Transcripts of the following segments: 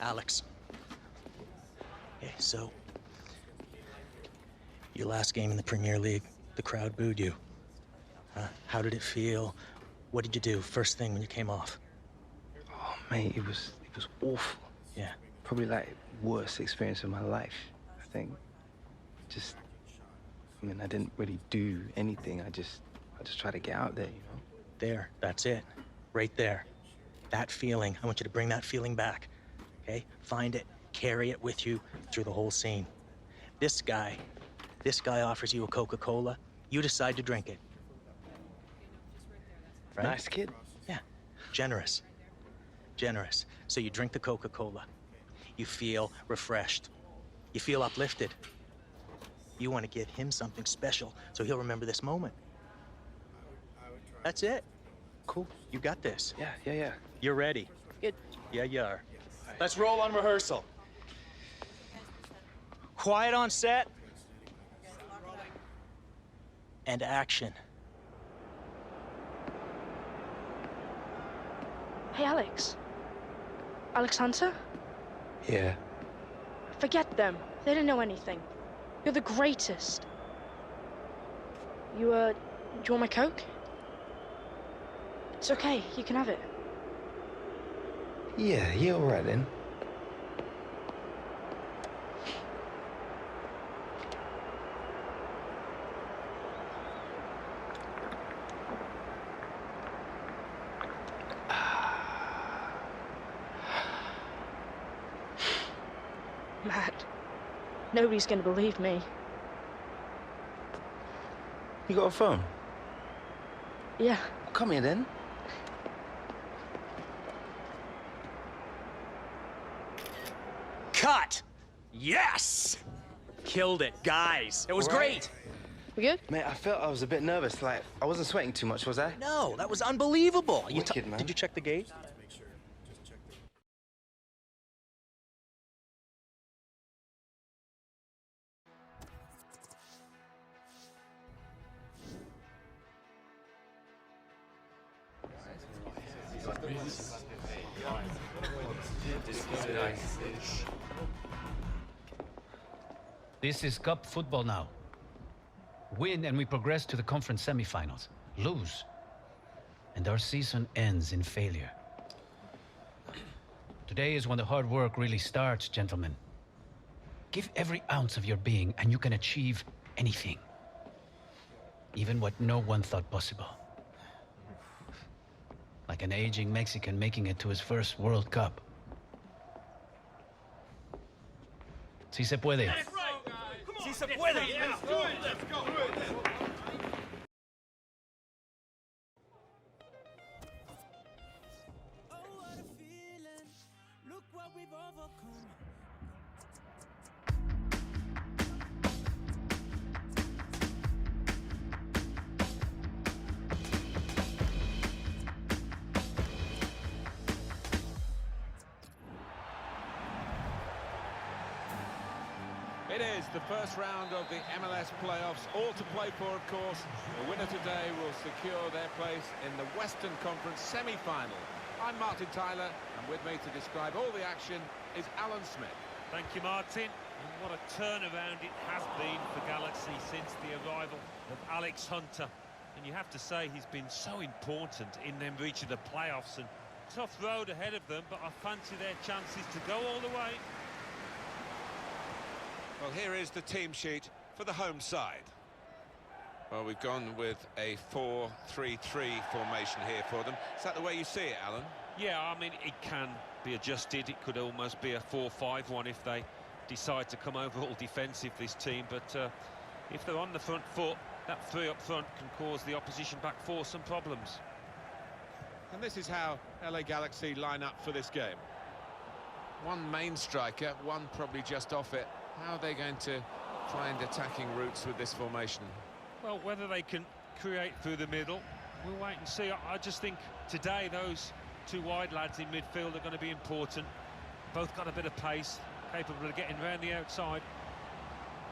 Alex. Okay, so your last game in the Premier League, the crowd booed you. How did it feel? What did you do first thing when you came off? Oh, mate, it was awful. Yeah. Probably like worst experience of my life, I think. I didn't really do anything. I just tried to get out there, you know? There, that's it. Right there. That feeling, I want you to bring that feeling back, okay? Find it, carry it with you through the whole scene. This guy offers you a Coca-Cola, you decide to drink it. Right? Nice kid. Yeah, generous. Generous. So you drink the Coca-Cola. You feel refreshed. You feel uplifted. You want to give him something special so he'll remember this moment. That's it. Cool. You got this. Yeah. You're ready. Good. Yeah, you are. Let's roll on rehearsal. Quiet on set. And action. Hey, Alex. Alex Hunter? Yeah. Forget them. They don't know anything. You're the greatest. Do you want my Coke? It's okay. You can have it. Yeah, all right then. Matt, nobody's gonna believe me. You got a phone? Yeah. Come here then. Cut! Yes! Killed it, guys. It was great. We good? Mate, I felt I was a bit nervous. Like, I wasn't sweating too much, was I? No, that was unbelievable. Wicked, man. Did you check the gate? This is cup football now. Win and we progress to the conference semifinals. Lose, and our season ends in failure. Today is when the hard work really starts, gentlemen. Give every ounce of your being and you can achieve anything. Even what no one thought possible. Like an aging Mexican making it to his first World Cup. Si se puede. Si se puede. Let's go. Let's go. It is the first round of the MLS playoffs, all to play for, of course. The winner today will secure their place in the Western Conference semi-final. I'm Martin Tyler, and with me to describe all the action is Alan Smith. Thank you, Martin. And what a turnaround it has been for Galaxy since the arrival of Alex Hunter. And you have to say he's been so important in them reaching the playoffs. And tough road ahead of them, but I fancy their chances to go all the way. Well, here is the team sheet for the home side. Well, we've gone with a 4-3-3 formation here for them. Is that the way you see it, Alan? Yeah, I mean, it can be adjusted. It could almost be a 4-5-1 if they decide to come over all defensive, this team. But if they're on the front foot, that three up front can cause the opposition back four some problems. And this is how LA Galaxy line up for this game. One main striker, one probably just off it. How are they going to find attacking routes with this formation? Well, whether they can create through the middle, we'll wait and see. I just think today those two wide lads in midfield are going to be important. Both got a bit of pace, capable of getting around the outside.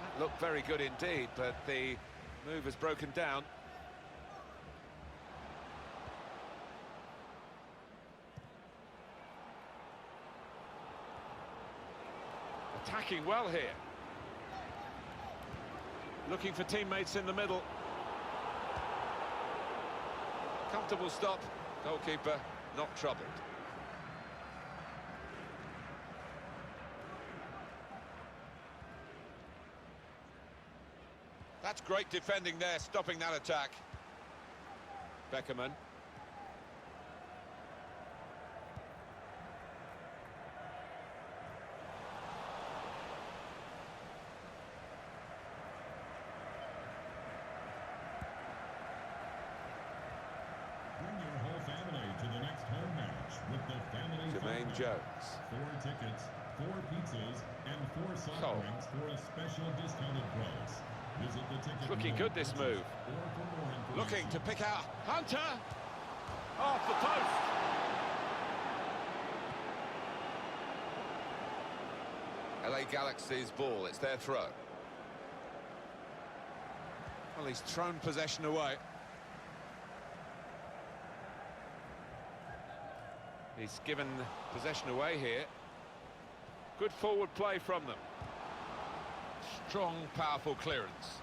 That looked very good indeed, but the move has broken down. attacking well here. Looking for teammates in the middle. Comfortable stop. Goalkeeper not troubled. That's great defending there, stopping that attack. Beckerman. Bring your whole family to the next home match with the Family Jermaine Fun Jones. 4 tickets, 4 pizzas, and 4 soft Cole. drinks for a special discounted price. Visit the ticket. It's looking good, this move. Or for more information. Looking to pick out Hunter. Off the post. LA Galaxy's ball, it's their throw. Well, he's thrown possession away. He's given possession away here. Good forward play from them. Strong, powerful clearance.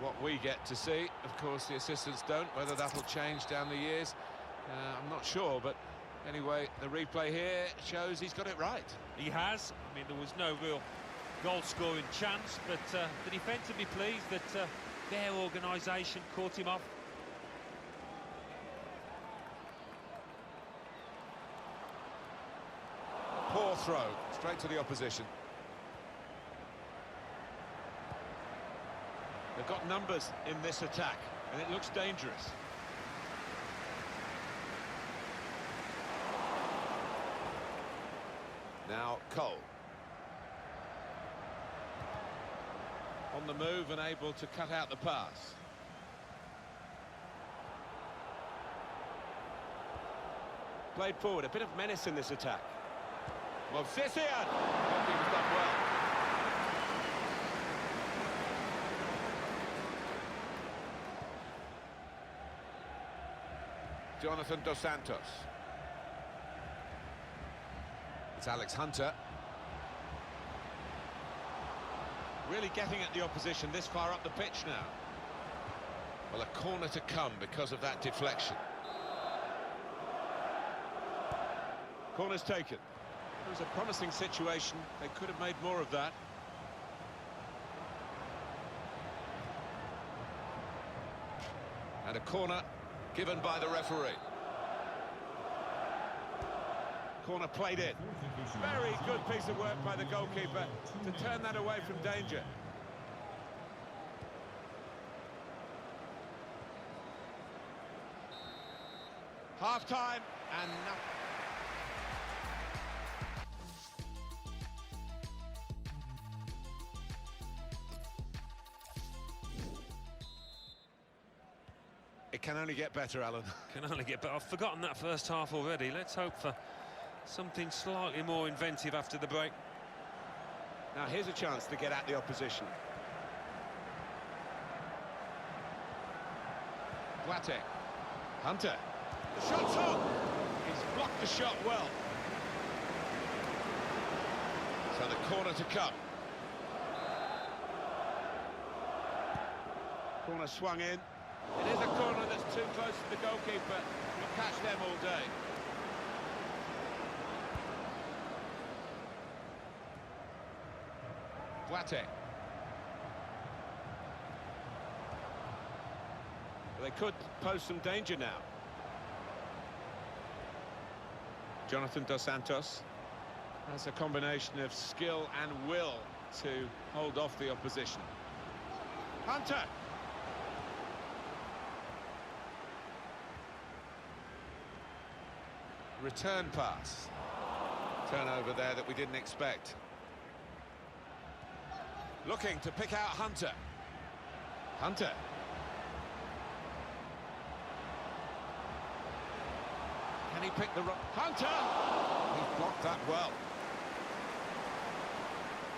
What we get to see, of course, the assistants don't. Whether that'll change down the years, I'm not sure. But anyway, the replay here shows he's got it right. He has. I mean, there was no real goal-scoring chance, but the defence would be pleased that their organisation caught him off. Poor throw, straight to the opposition. They've got numbers in this attack, and it looks dangerous. Now Cole. On the move and able to cut out the pass. Played forward, a bit of menace in this attack. Well, Sisian! Goalkeeper's done well. Jonathan Dos Santos. It's Alex Hunter. Really getting at the opposition this far up the pitch now. Well, a corner to come because of that deflection. Corner's taken. It was a promising situation. They could have made more of that. And a corner given by the referee. Corner played in. Very good piece of work by the goalkeeper to turn that away from danger. Half-time and nothing. It can only get better, Alan. Can only get better. I've forgotten that first half already. Let's hope for something slightly more inventive after the break. Now here's a chance to get at the opposition. Boateng. Hunter. The shot's on! He's blocked the shot well. So the corner to come. Corner swung in. It is a corner that's too close to the goalkeeper. He'll catch them all day. Boateng. They could pose some danger now. Jonathan Dos Santos has a combination of skill and will to hold off the opposition. Hunter! Return pass. Turnover there that we didn't expect. Looking to pick out Hunter. Hunter. Can he pick the... Hunter! He's blocked that well.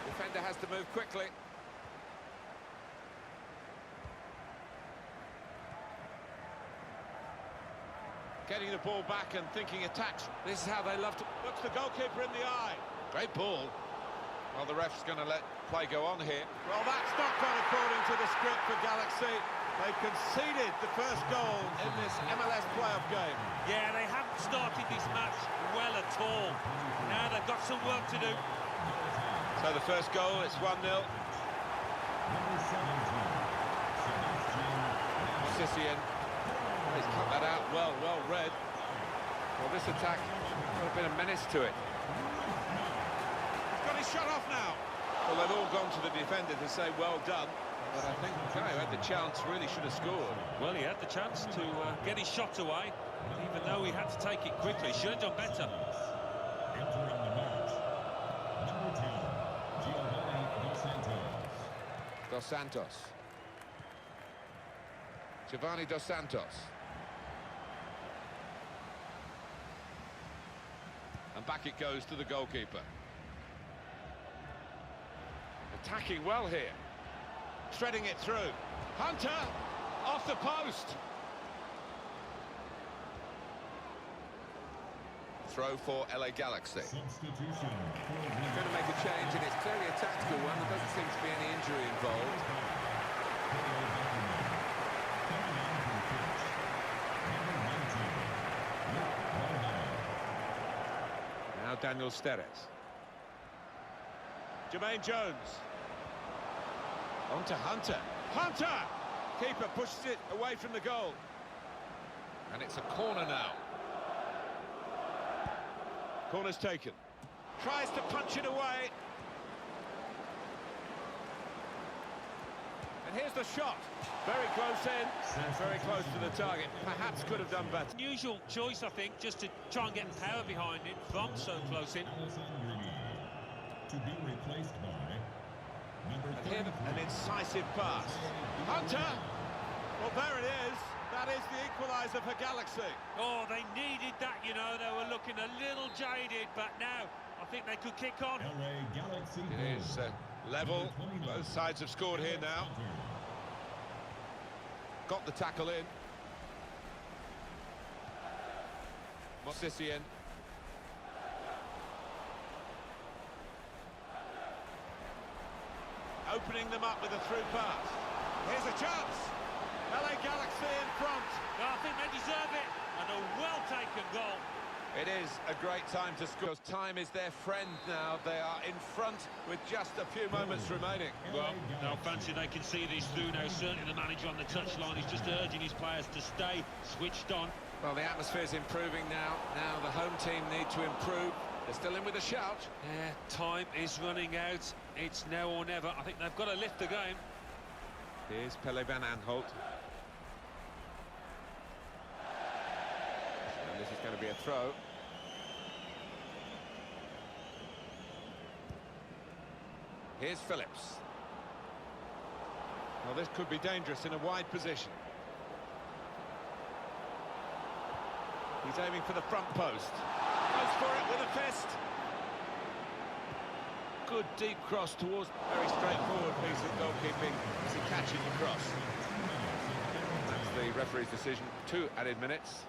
Defender has to move quickly. Getting the ball back and thinking attacks. This is how they love to... Looks the goalkeeper in the eye. Great ball. Well, the ref's going to let play go on here. Well, that's not gone according to the script for Galaxy. They've conceded the first goal in this MLS playoff game. Yeah, they haven't started this match well at all. Now they've got some work to do. So the first goal, it's 1-0. Sissien. He's cut that out well read. Well, this attack got a bit of menace to it. He's got his shot off now. Well, they've all gone to the defender to say well done. But I think the guy who had the chance really should have scored. Well, he had the chance to get his shot away, even though he had to take it quickly. Should have done better. Entering the match, number 10, Giovanni Dos Santos. Dos Santos. Giovanni Dos Santos. And back it goes to the goalkeeper. Attacking well here. Threading it through. Hunter! Off the post! Throw for LA Galaxy. Substitution He's going to make a change, and it's clearly a tactical one. There doesn't seem to be any injury involved. Now Daniel Steres. Jermaine Jones. On to Hunter. Hunter! Keeper pushes it away from the goal. And it's a corner now. Corner's taken. Tries to punch it away. And here's the shot. Very close in. And very close to the target. Perhaps could have done better. Unusual choice, I think, just to try and get power behind it from so close in. to be replaced by number And here, 33. an incisive pass. Hunter! Well, there it is. That is the equaliser for Galaxy. Oh, they needed that, you know. They were looking a little jaded, but now I think they could kick on. LA Galaxy It is level. Both sides have scored here now. Got the tackle in. Sissien. Opening them up with a through pass. Here's a chance. LA Galaxy in front. No, I think they deserve it, and a well-taken goal. It is a great time to score. Time is their friend now. They are in front with just a few moments remaining. Well, they'll fancy they can see this through now. Certainly the manager on the touchline is just urging his players to stay switched on. Well, the atmosphere's improving now. Now the home team need to improve. They're still in with a shout. Yeah, time is running out. It's now or never. I think they've got to lift the game. Here's Pele van Aanholt. And this is going to be a throw. Here's Phillips. Well, this could be dangerous in a wide position. He's aiming for the front post. Goes for it with a fist. Good deep cross towards... Very straightforward piece of goalkeeping as he catches the cross. That's the referee's decision. 2 added minutes.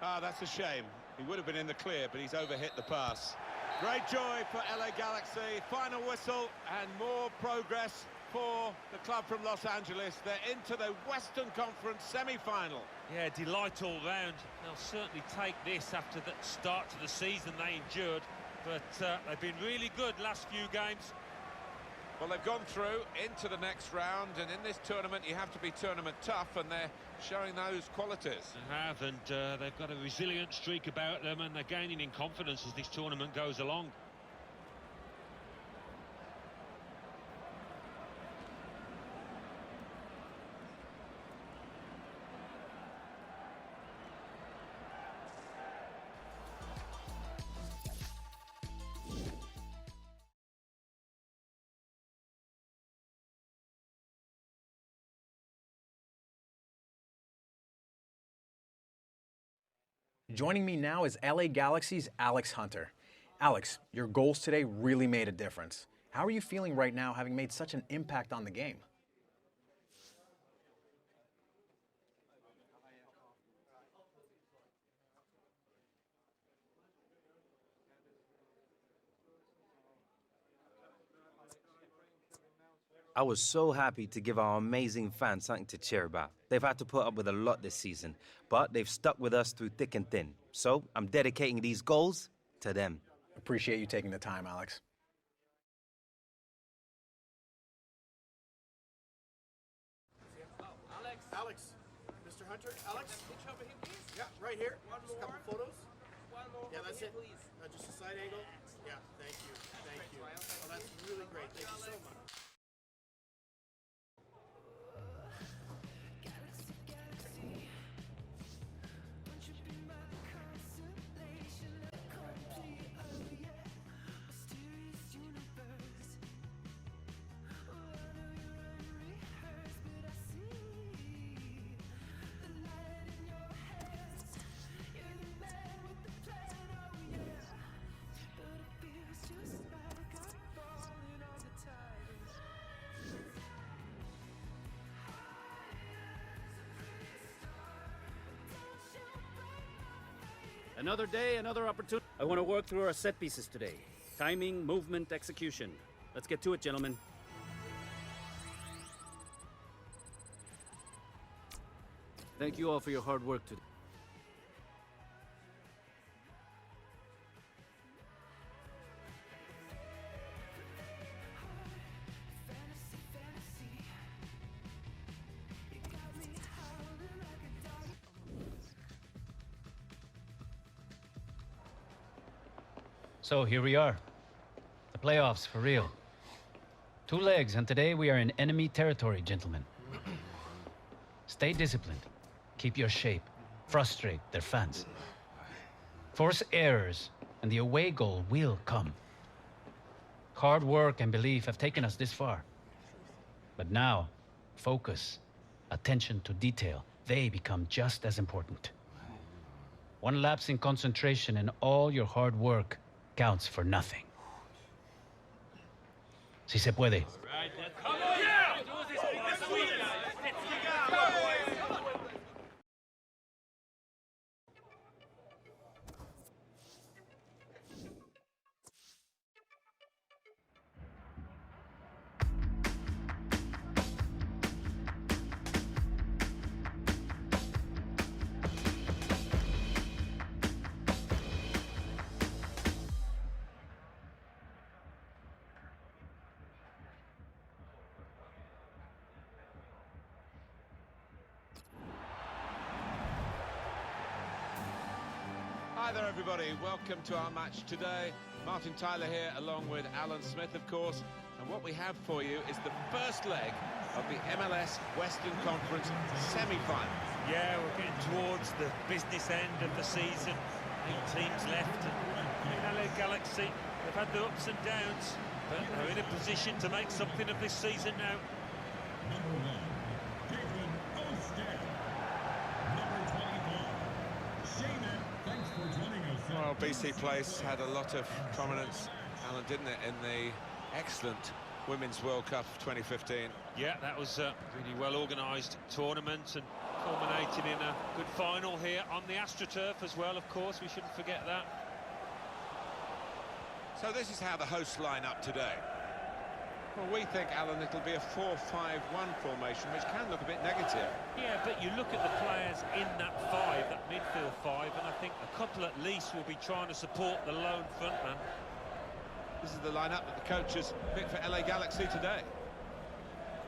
Ah, that's a shame. He would have been in the clear, but he's overhit the pass. Great joy for LA Galaxy. Final whistle and more progress for the club from Los Angeles. They're into the Western Conference semi-final. Yeah, delight all round. They'll certainly take this after the start to the season they endured, but they've been really good last few games. Well, they've gone through into the next round, and in this tournament you have to be tournament tough, and they're showing those qualities. They have, and they've got a resilient streak about them, and they're gaining in confidence as this tournament goes along. Joining me now is LA Galaxy's Alex Hunter. Alex, your goals today really made a difference. How are you feeling right now, having made such an impact on the game? I was so happy to give our amazing fans something to cheer about. They've had to put up with a lot this season, but they've stuck with us through thick and thin. So I'm dedicating these goals to them. Appreciate you taking the time, Alex. Alex, Mr. Hunter, Alex. Yeah, right here. Just a couple photos. Yeah, that's it. Just a side angle. Yeah, thank you. Thank you. Oh, that's really great. Thank you so much. Another day, another opportunity. I want to work through our set pieces today. Timing, movement, execution. Let's get to it, gentlemen. Thank you all for your hard work today. So here we are. The playoffs, for real. 2 legs, and today we are in enemy territory, gentlemen. Stay disciplined. Keep your shape. Frustrate their fans. Force errors, and the away goal will come. Hard work and belief have taken us this far. But now, focus, attention to detail, they become just as important. One lapse in concentration and all your hard work counts for nothing. Si se puede. Hi there, everybody. Welcome to our match today. Martin Tyler here, along with Alan Smith, of course. And what we have for you is the first leg of the MLS Western Conference semi-final. Yeah, we're getting towards the business end of the season. 8 teams left. And LA Galaxy, they've had their ups and downs, but they're in a position to make something of this season now. Number 1, David Ousted. Number 25, Shayna. Thanks for joining us. Well, BC Place had a lot of prominence, Alan, didn't it, in the excellent Women's World Cup of 2015. Yeah, that was a really well-organised tournament and culminating in a good final here on the AstroTurf as well, of course. We shouldn't forget that. So this is how the hosts line up today. Well, we think, Alan, it'll be a 4-5-1 formation, which can look a bit negative. Yeah, but you look at the players in that 5, that midfield 5, and I think a couple at least will be trying to support the lone frontman. This is the lineup that the coaches picked for LA Galaxy today.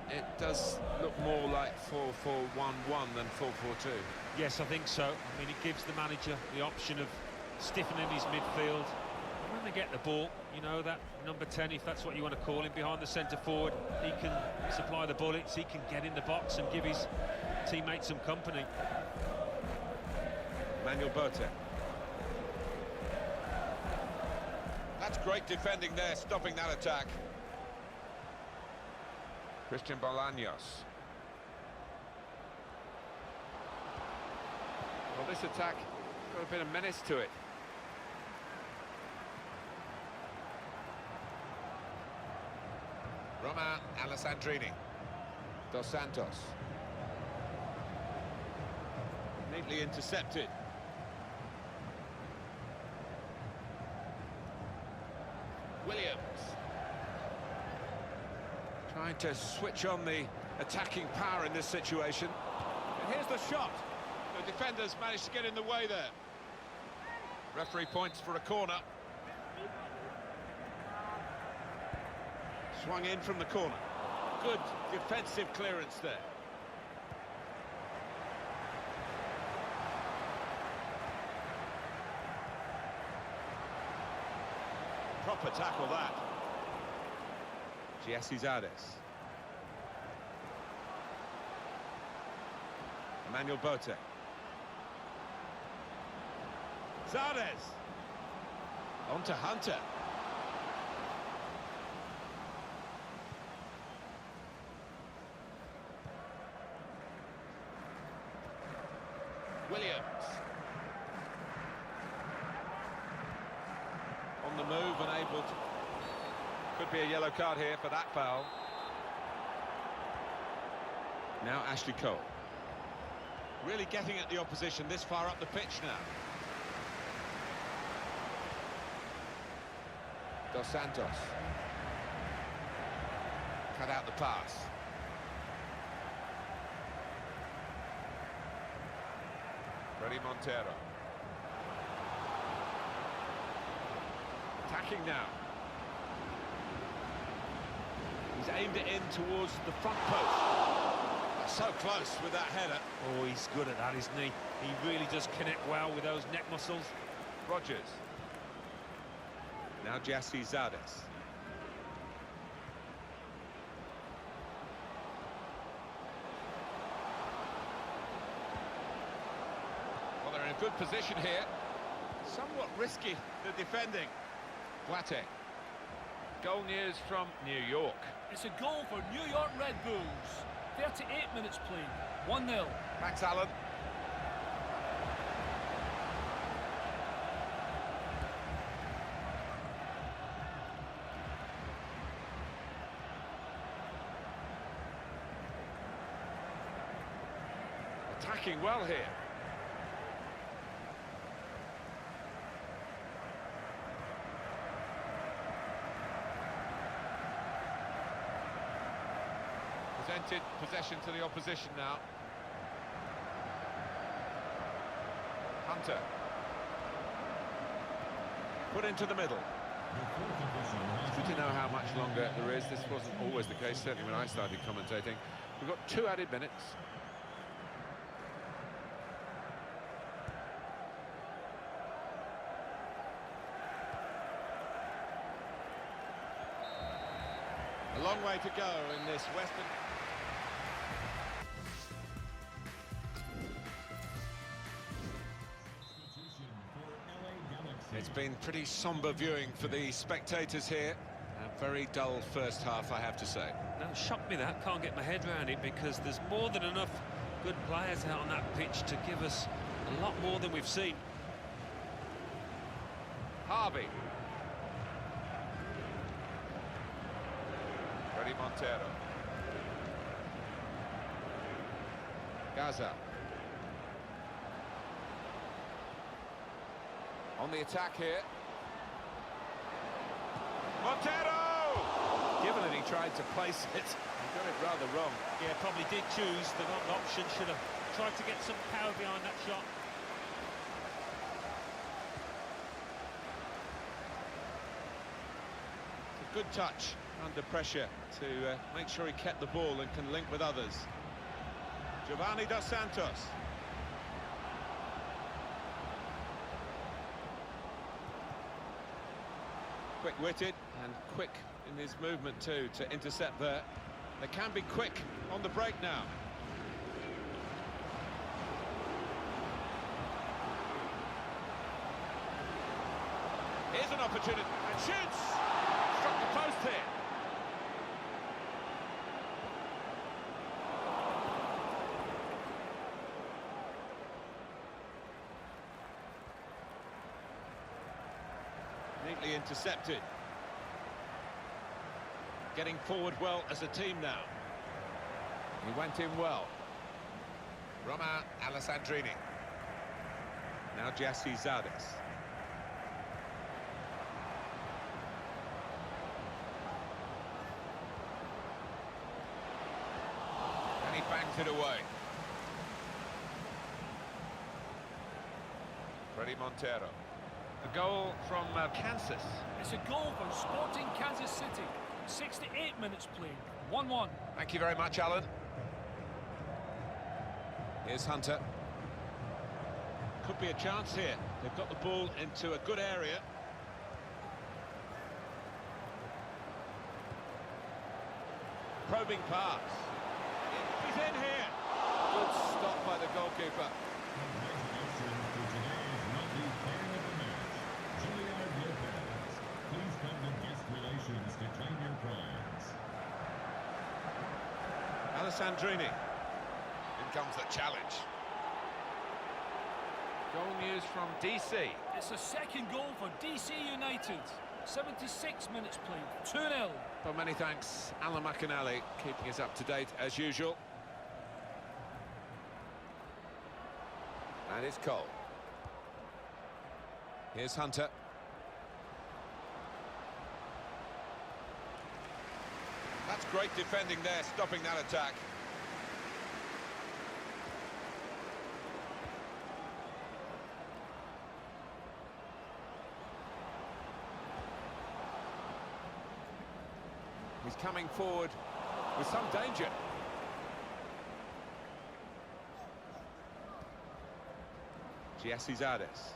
It does look more like 4-4-1-1 than 4-4-2. Yes, I think so. I mean, it gives the manager the option of stiffening his midfield. When they get the ball, you know, that number 10, if that's what you want to call him, behind the centre forward, he can supply the bullets, he can get in the box and give his teammates some company. Manuel Bote. That's great defending there, stopping that attack. Christian Bolaños. Well, this attack got a bit of menace to it. Romain Alessandrini. Dos Santos. Neatly intercepted. Williams. Trying to switch on the attacking power in this situation. And here's the shot. The defenders managed to get in the way there. Referee points for a corner. Swung in from the corner. Good defensive clearance there. Proper tackle that. Jesse Zardes. Emmanuel Bote. Zardes. On to Hunter. Williams. On the move and able to... Could be a yellow card here for that foul. Now Ashley Cole. Really getting at the opposition this far up the pitch now. Dos Santos. Cut out the pass. Freddie Montero. Attacking now. He's aimed it in towards the front post. So close with that header. Oh, he's good at that, isn't he? He really does connect well with those neck muscles. Rogers. Now Jesse Zardes. Well, they're in a good position here. Somewhat risky, the defending. Guate. Goal news from New York. It's a goal for New York Red Bulls. 38 minutes played. 1-0. Max Allen. Attacking well here. Presented possession to the opposition now. Hunter. Put into the middle. Good to know how much longer there is. This wasn't always the case, certainly when I started commentating. We've got 2 added minutes. A long way to go in this Western... It's been pretty sombre viewing for the spectators here. A very dull first half, I have to say. No, shocked me that. Can't get my head around it because there's more than enough good players out on that pitch to give us a lot more than we've seen. Harvey. Freddie Montero. Gaza. On the attack here. Montero! Given it, he tried to place it. He got it rather wrong. Yeah, probably did choose the wrong option. Should have tried to get some power behind that shot. It's a good touch under pressure to make sure he kept the ball and can link with others. Giovanni Dos Santos. Quick-witted and quick in his movement too to intercept there. They can be quick on the break now. Here's an opportunity and shoots! Struck the post here. Neatly intercepted. Getting forward well as a team now. He went in well. Romain Alessandrini. Now Jesse Zardes. he bangs it away. Freddie Montero. A goal from Kansas. It's a goal for Sporting Kansas City. 68 minutes played. 1-1. Thank you very much, Alan. Here's Hunter. Could be a chance here. They've got the ball into a good area. Probing pass. He's in here. Good stop by the goalkeeper. Congratulations to today's lucky player of the match, Julian Lopez. Please come to guest relations to claim your prize. Alessandrini. In comes the challenge. Goal news from DC. It's a second goal for DC United. 76 minutes played. 2-0. Well, many thanks, Alan McInally, keeping us up to date as usual. And it's Cole. Here's Hunter. That's great defending there, stopping that attack. He's coming forward with some danger. Giassi Zardes.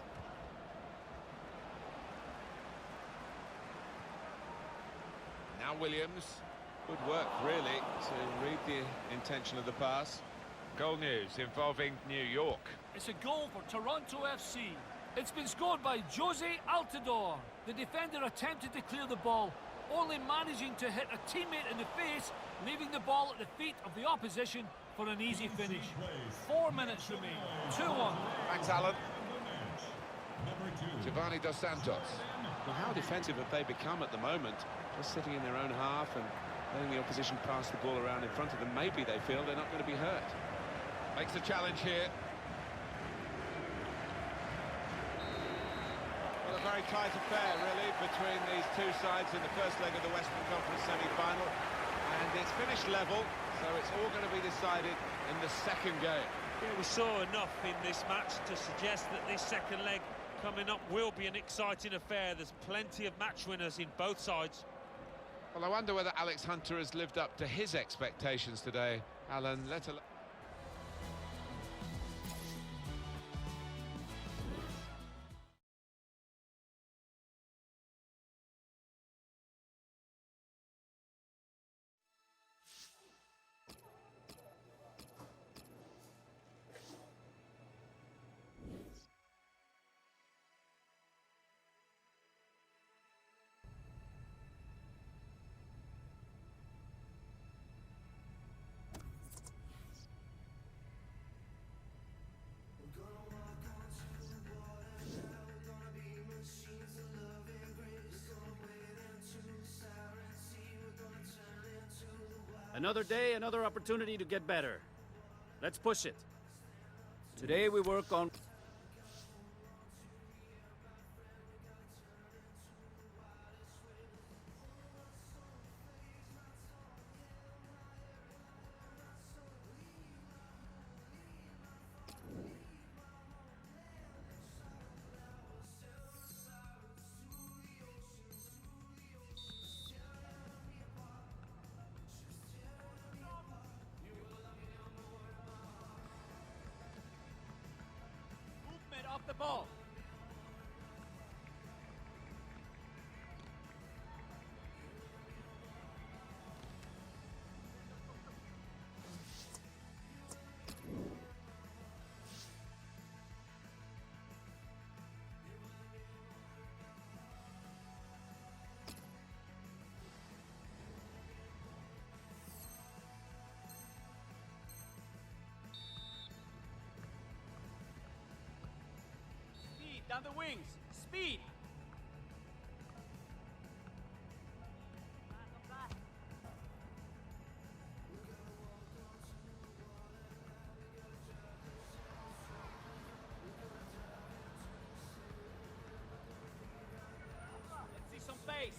Now Williams. Good work, really, to read the intention of the pass. Goal news involving New York. It's a goal for Toronto FC. It's been scored by Jose Altidore. The defender attempted to clear the ball, only managing to hit a teammate in the face, leaving the ball at the feet of the opposition for an easy finish. 4 minutes remain. 2-1. Thanks, Alan. Number 2. Giovanni Dos Santos. Well, how defensive have they become at the moment? Just sitting in their own half and letting the opposition pass the ball around in front of them. Maybe they feel they're not going to be hurt. Makes the challenge here. Well, a very tight affair, really, between these two sides in the first leg of the Western Conference semi-final. And it's finished level, so it's all going to be decided in the second game. Yeah, we saw enough in this match to suggest that this second leg coming up will be an exciting affair. There's plenty of match winners in both sides. Well, I wonder whether Alex Hunter has lived up to his expectations today, Alan. Let alone... Another day, another opportunity to get better. Let's push it. Today we work on... Off the ball. Down the wings. Speed. Let's see some pace.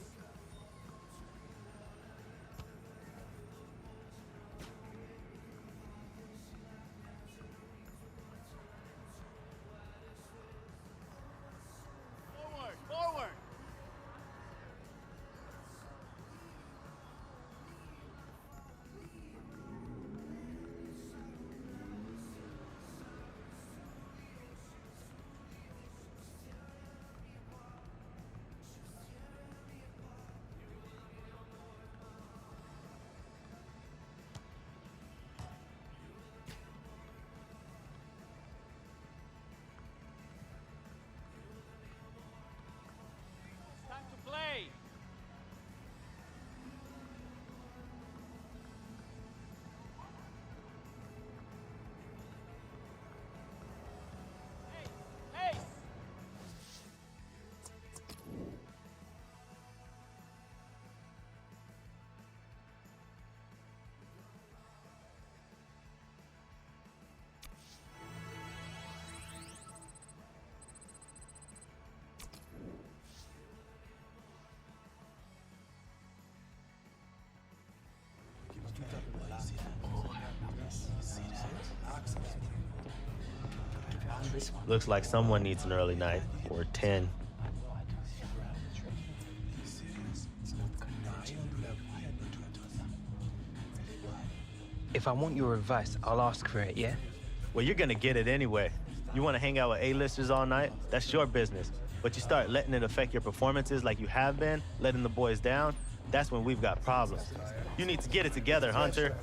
Looks like someone needs an early night, or 10. If I want your advice, I'll ask for it, yeah? Well, you're gonna get it anyway. You wanna hang out with A-listers all night? That's your business. But you start letting it affect your performances like you have been, letting the boys down, that's when we've got problems. You need to get it together, Hunter.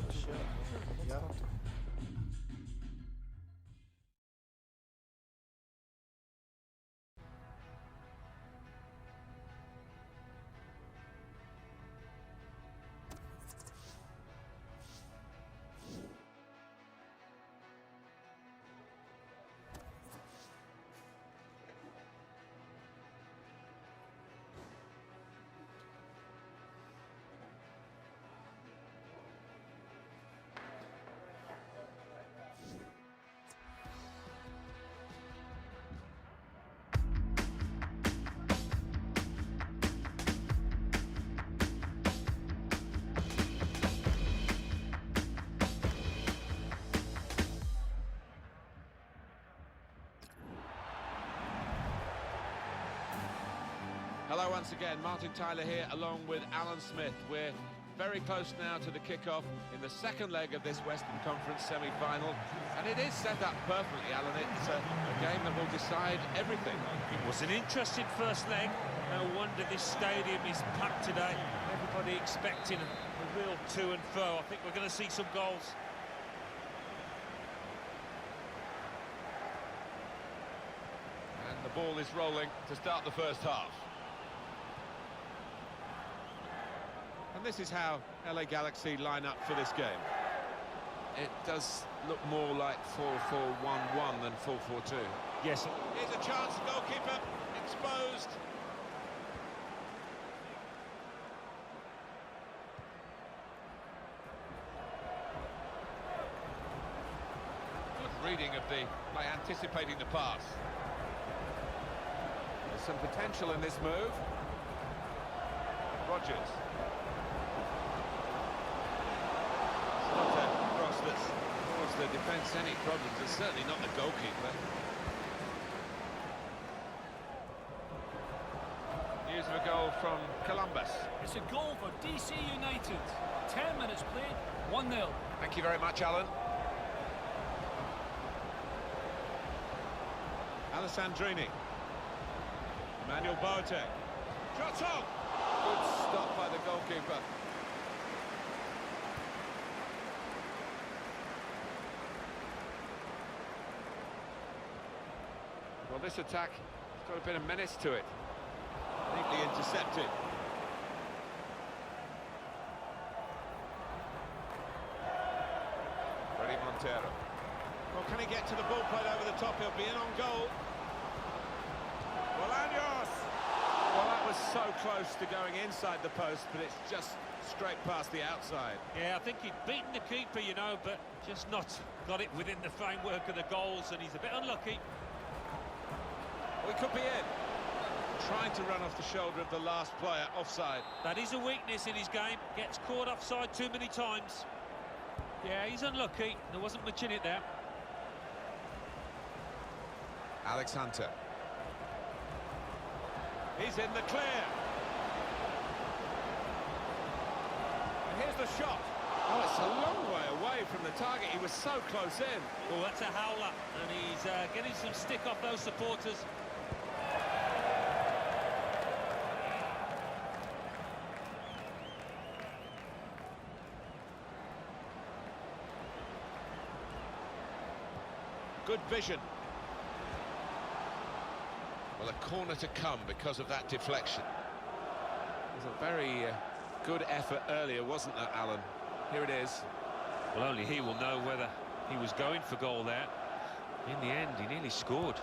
Hello once again, Martin Tyler here along with Alan Smith. We're very close now to the kickoff in the second leg of this Western Conference semi-final, and it is set up perfectly, Alan. It's a game that will decide everything. It was an interesting first leg. No wonder this stadium is packed today. Everybody expecting a real to and fro. I think we're going to see some goals. And the ball is rolling to start the first half. And this is how LA Galaxy line up for this game. It does look more like 4-4-1-1 than 4-4-2. Yes. Here's a chance, goalkeeper exposed. Good reading of by anticipating the pass. There's some potential in this move. Rogers. Not a cross that's caused the defence any problems. It's certainly not the goalkeeper. News of a goal from Columbus. It's a goal for DC United. 10 minutes played, 1-0. Thank you very much, Alan. Alessandrini. Emmanuel Boateng. Shot on! Good stop by the goalkeeper. Well, this attack has got a bit of menace to it. Neatly intercepted. Freddie Montero. Well, can he get to the ball played over the top? He'll be in on goal. Bolaños! Well, that was so close to going inside the post, but it's just straight past the outside. Yeah, I think he'd beaten the keeper, you know, but just not got it within the framework of the goals, and he's a bit unlucky. We could be in. Trying to run off the shoulder of the last player, offside. That is a weakness in his game. Gets caught offside too many times. Yeah, he's unlucky. There wasn't much in it there. Alex Hunter. He's in the clear. And here's the shot. Oh, it's a long way away from the target. He was so close in. Well, that's a howler, and he's getting some stick off those supporters. Good vision. Well, a corner to come because of that deflection. It was a very good effort earlier, wasn't there, Alan? Here it is. Well, only he will know whether he was going for goal there. In the end, he nearly scored.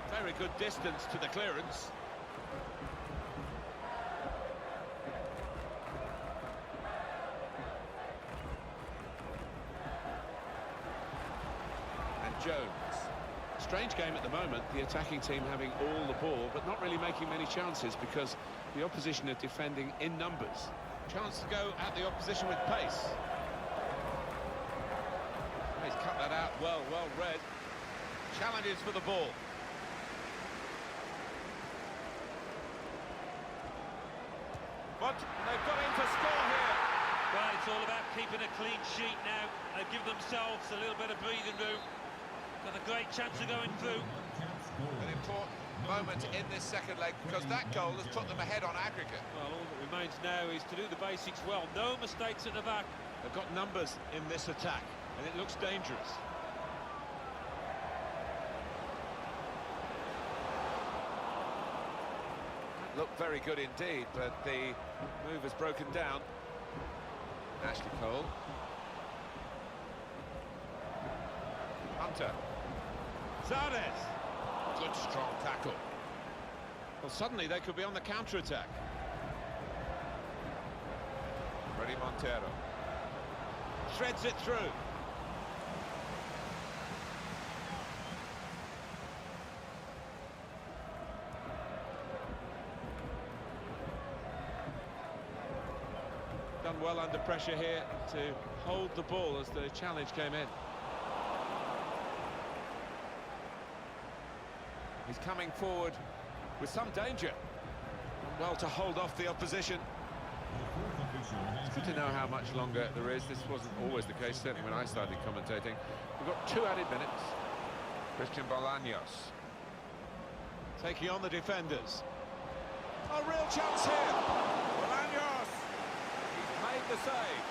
Very good distance to the clearance. And Jones. Strange game at the moment, the attacking team having all the ball, but not really making many chances because the opposition are defending in numbers. Chance to go at the opposition with pace. He's cut that out well read. Challenges for the ball. But they've got in to score here. Well, it's all about keeping a clean sheet now. They give themselves a little bit of breathing room. Got a great chance of going through. An important moment in this second leg because that goal has put them ahead on aggregate. Well, all that remains now is to do the basics well. No mistakes at the back. They've got numbers in this attack, and it looks dangerous. Looked very good indeed, but the move has broken down. Ashley Cole. Hunter. Zardes. Good strong tackle. Well, suddenly they could be on the counter-attack. Freddie Montero. Shreds it through. Done well under pressure here to hold the ball as the challenge came in. He's coming forward with some danger. And well to hold off the opposition. It's good to know how much longer there is. This wasn't always the case, certainly when I started commentating. We've got 2 added minutes. Christian Bolaños taking on the defenders. A real chance here. Bolaños. He's made the save.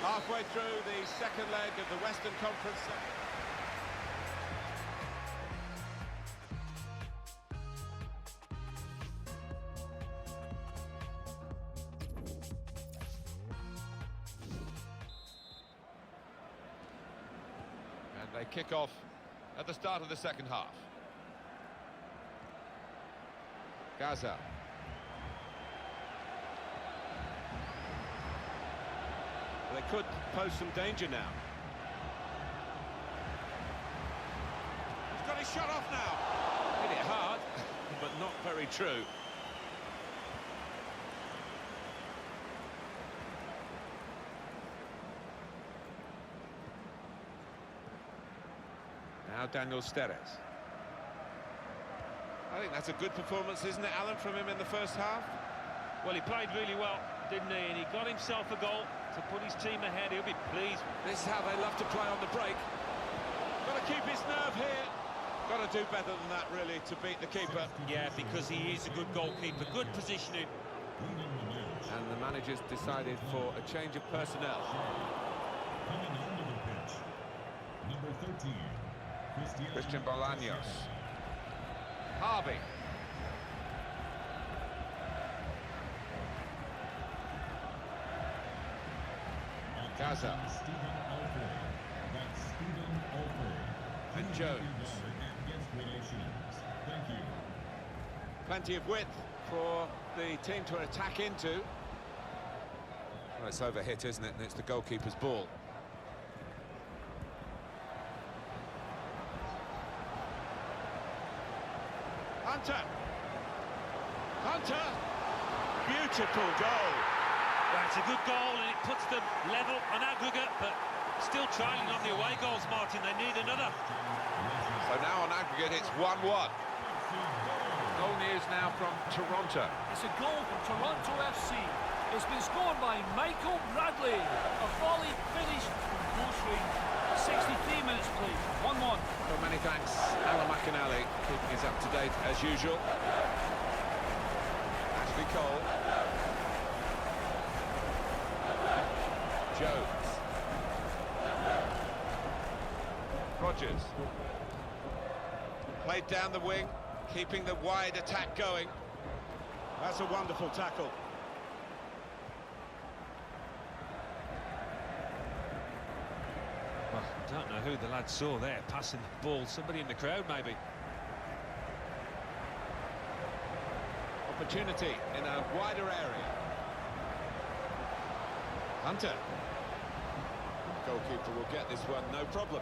Halfway through the second leg of the Western Conference. They kick off at the start of the second half. Gaza. They could pose some danger now. He's got his shot off now. Hit it hard, but not very true. Now Daniel Steres. I think that's a good performance, isn't it, Alan, from him in the first half? Well, he played really well, didn't he? And he got himself a goal to put his team ahead. He'll be pleased. This is how they love to play on the break. Got to keep his nerve here. Got to do better than that, really, to beat the keeper. Yeah, because he is a good goalkeeper. Good positioning. And the manager's decided for a change of personnel. Coming onto the pitch, number 13. Christian Bolaños. Harvey. Gaza. And Jones. Plenty of width for the team to attack into. Well, it's overhit, isn't it? And it's the goalkeeper's ball. Hunter! Hunter! Beautiful goal! Well, it's a good goal and it puts them level on aggregate, but still trailing on the away goals, Martin. They need another. So now on aggregate it's 1-1. Goal news now from Toronto. It's a goal from Toronto FC. It's been scored by Michael Bradley. A volley finish from close range. 63 minutes played. 1-1. Well, many thanks, Alan McInally, keeping us up to date as usual. Ashley Cole. Jones. Rogers. Played down the wing, keeping the wide attack going. That's a wonderful tackle. Well, I don't know who the lad saw there, passing the ball. Somebody in the crowd, maybe. Opportunity in a wider area. Hunter. Goalkeeper will get this one, no problem.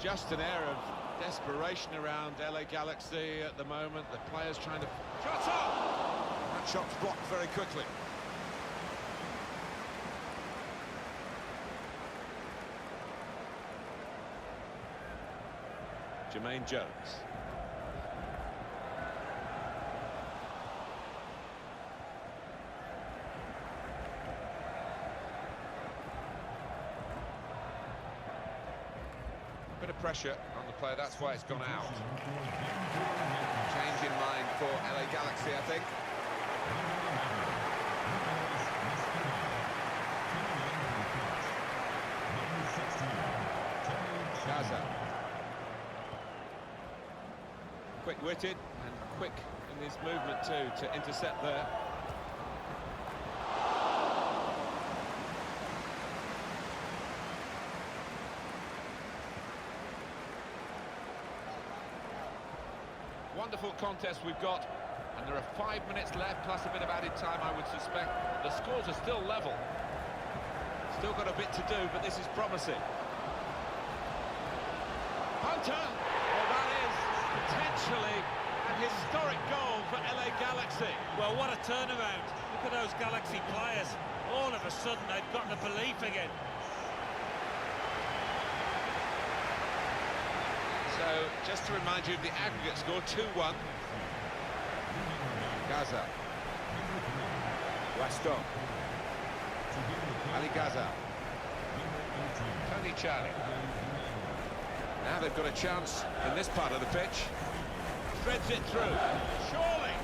Just an air of Desperation around LA Galaxy at the moment. The players trying to... Shot on! That shot's blocked very quickly. Jermaine Jones. Bit of pressure on the player, that's why it's gone out. Change in mind for LA Galaxy, I think. Gaza. Quick-witted and quick in his movement too to intercept there. Wonderful contest we've got, and there are 5 minutes left plus a bit of added time, I would suspect. The scores are still level. Still got a bit to do, but this is promising. Hunter! Well, that is potentially an historic goal for LA Galaxy. Well, what a turnaround. Look at those Galaxy players. All of a sudden, they've got the belief again. So, just to remind you of the aggregate score, 2-1. Gaza. Waston. Ali Gaza. Tony Charlie. Now they've got a chance in this part of the pitch. Threads it through. Surely!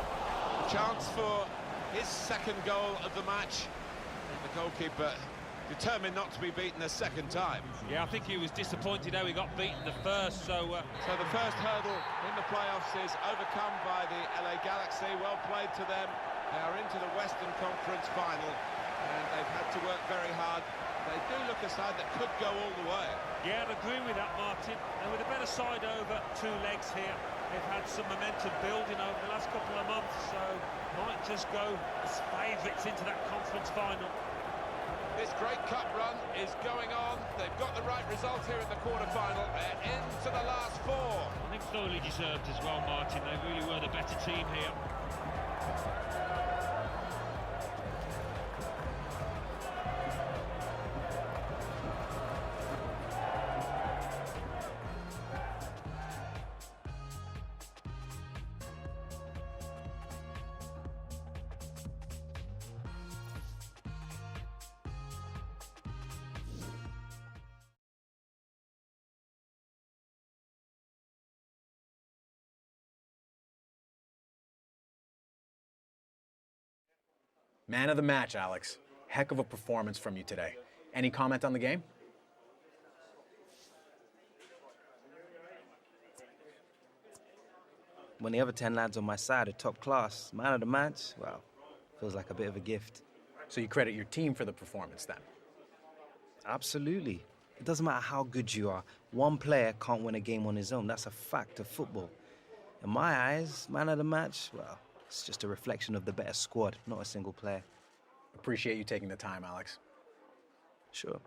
Chance for his second goal of the match. And the goalkeeper determined not to be beaten a second time. Yeah, I think he was disappointed how he got beaten the first, so the first hurdle in the playoffs is overcome by the LA Galaxy. Well played to them. They are into the Western Conference final, and they've had to work very hard. They do look a side that could go all the way. Yeah, I'd agree with that, Martin. And with a better side over 2 legs here, they've had some momentum building over the last couple of months, so might just go as favourites into that conference final. This great cup run is going on. They've got the right result here in the quarter-final. They're into the last 4. I think thoroughly deserved as well, Martin. They really were the better team here. Man of the match, Alex. Heck of a performance from you today. Any comment on the game? When the other 10 lads on my side are top class, man of the match, well, feels like a bit of a gift. So you credit your team for the performance then? Absolutely. It doesn't matter how good you are. One player can't win a game on his own. That's a fact of football. In my eyes, man of the match, well, it's just a reflection of the better squad, not a single player. Appreciate you taking the time, Alex. Sure.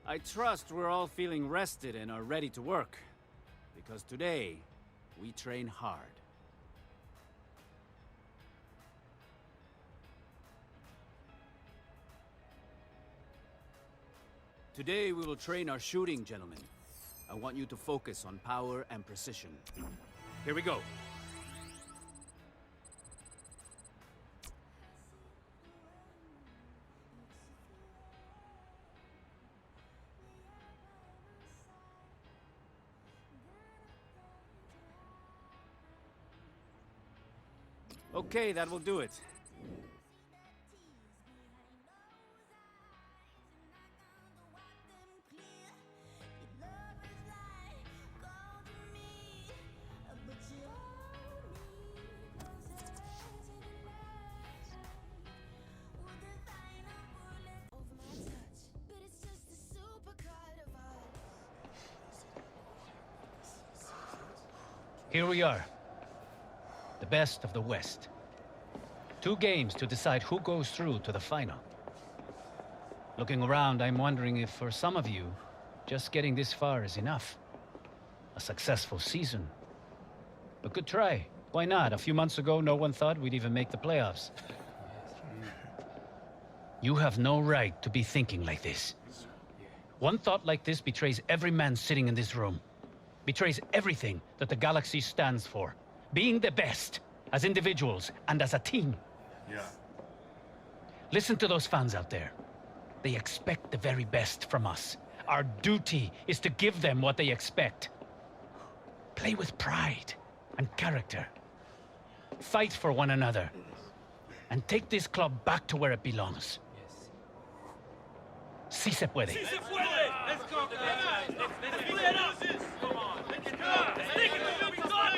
I trust we're all feeling rested and are ready to work. Because today, we train hard. Today, we will train our shooting, gentlemen. I want you to focus on power and precision. Here we go. Okay, that will do it. Here we are. The best of the West. 2 games to decide who goes through to the final. Looking around, I'm wondering if for some of you, just getting this far is enough. A successful season. A good try. Why not? A few months ago, no one thought we'd even make the playoffs. You have no right to be thinking like this. One thought like this betrays every man sitting in this room. Betrays everything that the Galaxy stands for. Being the best, as individuals and as a team. Yeah. Listen to those fans out there. They expect the very best from us. Our duty is to give them what they expect. Play with pride and character. Fight for one another. And take this club back to where it belongs. Sí se puede. Sí se puede! Let's go, guys! Let's play it up! Come on, let's go! Stick it to the guys!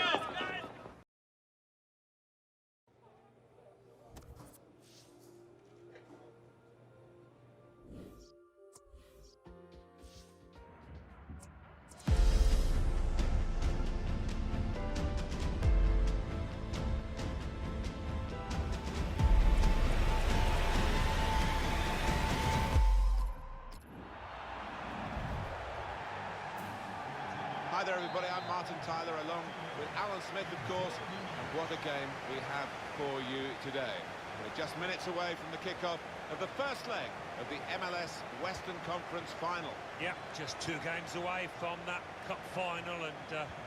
Hi there everybody, I'm Martin Tyler along with Alan Smith of course, and what a game we have for you today. We're just minutes away from the kickoff of the first leg of the MLS Western Conference Final. Yeah, just 2 games away from that cup final, and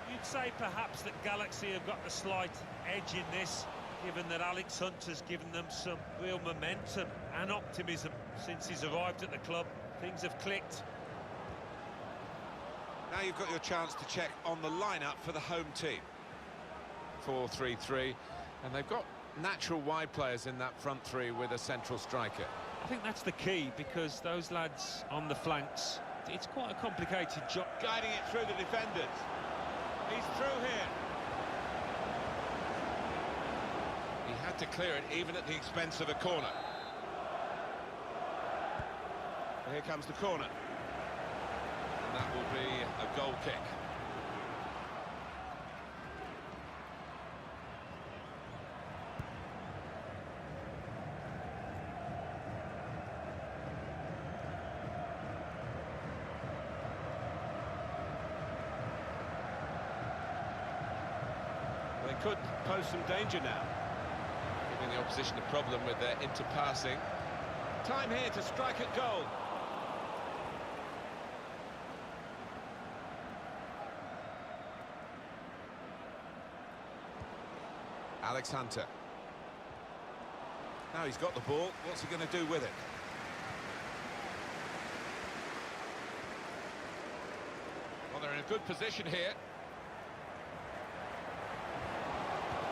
you'd say perhaps that Galaxy have got the slight edge in this, given that Alex Hunter's given them some real momentum and optimism since he's arrived at the club. Things have clicked. Now you've got your chance to check on the lineup for the home team. 4-3-3, and they've got natural wide players in that front 3 with a central striker. I think that's the key, because those lads on the flanks, it's quite a complicated job. Guiding it through the defenders. He's through here. He had to clear it even at the expense of a corner. And here comes the corner. And that will be a goal kick. They could pose some danger now, giving the opposition a problem with their interpassing. Time here to strike at goal. Alex Hunter. Now he's got the ball, what's he going to do with it? Well, they're in a good position here.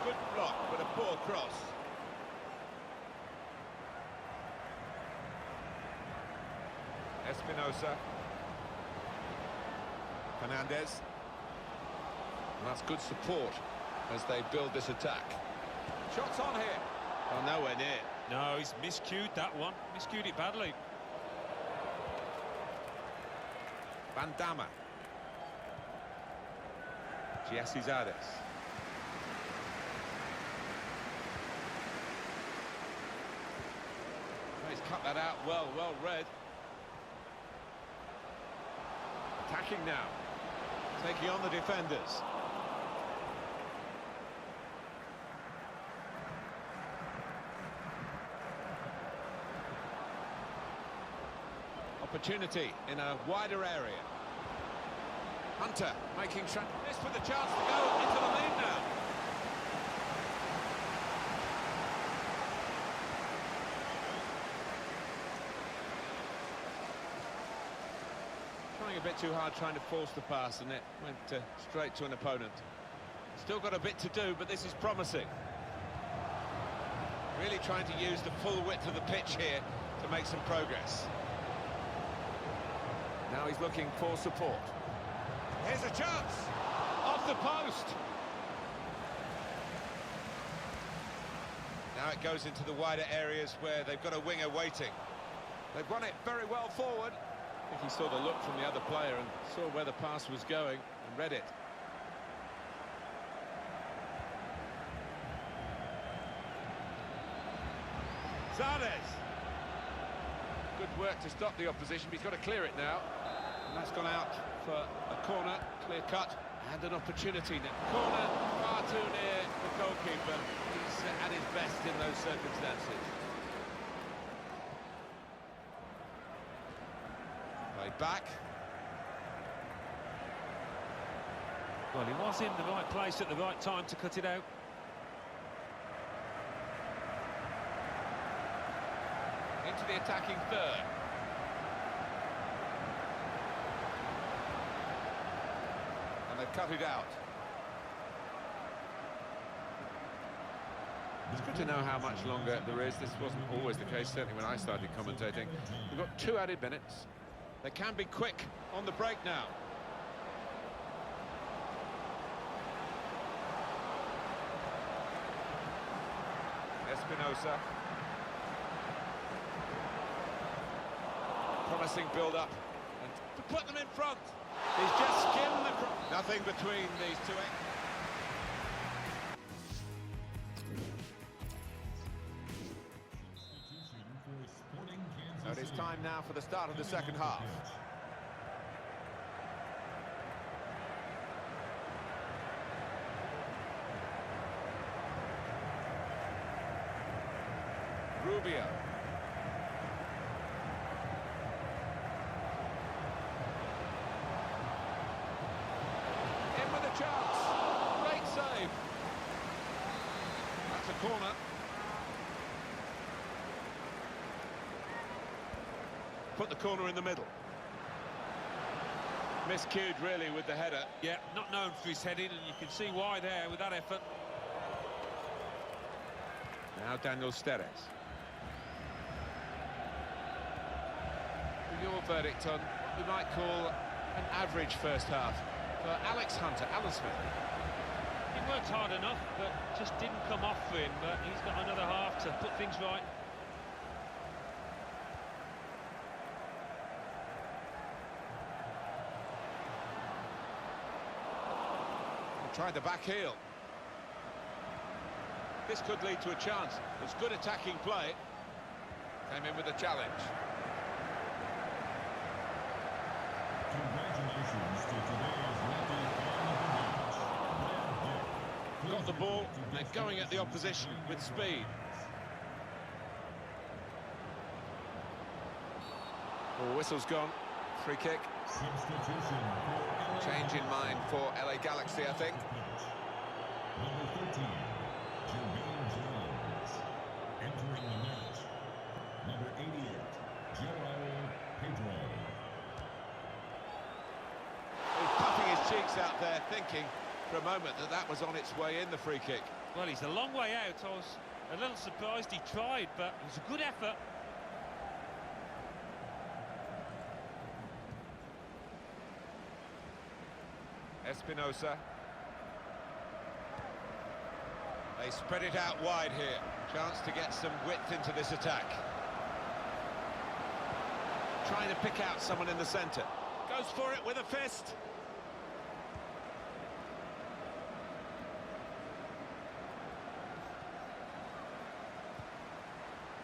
Good block, but a poor cross. Espinosa. Fernandez. And that's good support as they build this attack. Shots on here. Oh, nowhere near. No, he's miscued that one. Miscued it badly. Van Damme. Jesse Zades. He's cut that out well read. Attacking now. Taking on the defenders. Opportunity in a wider area. Hunter making this with a chance to go into the lead now. Trying a bit too hard, trying to force the pass, and it went straight to an opponent. Still got a bit to do, but this is promising. Really trying to use the full width of the pitch here to make some progress. Now he's looking for support. Here's a chance! Off the post! Now it goes into the wider areas where they've got a winger waiting. They've won it very well forward. I think he saw the look from the other player and saw where the pass was going and read it. Zardes. Good work to stop the opposition, but he's got to clear it now. And that's gone out for a corner, clear cut, and an opportunity now. Corner, far too near the goalkeeper. He's at his best in those circumstances. Played back. Well, he was in the right place at the right time to cut it out. Into the attacking third. And they've cut it out. It's good to know how much longer there is. This wasn't always the case, certainly when I started commentating. We've got 2 added minutes. They can be quick on the break now. Espinosa. Promising build-up, and to put them in front. He's just skimmed the... Nothing between these two. So it is time now for the start of the second half. Rubio. Chance. Great save. That's a corner. Put the corner in the middle. Miscued really with the header. Yeah, not known for his heading, and you can see why there with that effort. Now Daniel Steres. Your verdict on what we might call an average first half for Alex Hunter, Alan Smith. He worked hard enough, but just didn't come off for him. But he's got another half to put things right. He tried the back heel. This could lead to a chance. It's good attacking play. Came in with a challenge. Congratulations to today's lucky fan of the match. Got the ball, and they're going at the opposition with speed. Oh, whistle's gone. Free kick. Substitution for Change in mind for LA Galaxy, I think. Number 13, Jermaine Jones. Entering the match, number 88, Joel Pedro. He's puffing his cheeks out there, thinking for a moment that that was on its way in, the free kick. Well, he's a long way out. I was a little surprised he tried, but it was a good effort. Espinosa. They spread it out wide here. Chance to get some width into this attack. Trying to pick out someone in the centre. Goes for it with a fist.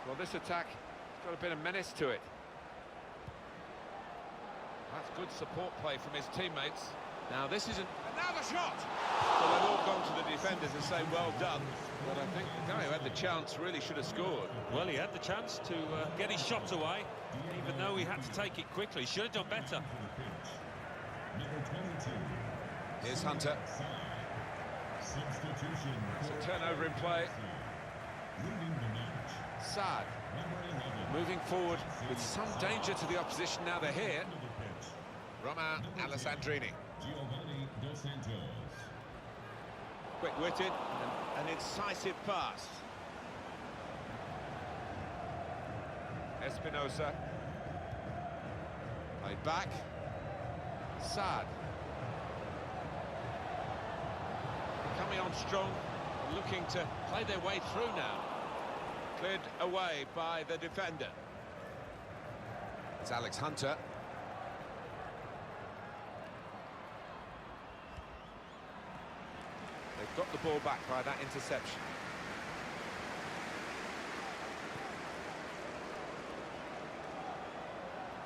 Well, this attack has got a bit of menace to it. That's good support play from his teammates. Now this isn't... And now the shot! Well, they've all gone to the defenders and say, well done. But I think the guy who had the chance really should have scored. Well, he had the chance to get his shot away, even though he had to take it quickly. Should have done better. Number 22. Here's Hunter. Substitution. It's a turnover in play. Leading the match, Saad number 11. moving forward with some danger to the opposition now they're here. Roma Alessandrini. Giovanni Dos Santos. Quick-witted and an incisive pass. Espinosa. Played back. Saad. Coming on strong, looking to play their way through now. Cleared away by the defender. It's Alex Hunter. They've got the ball back by that interception.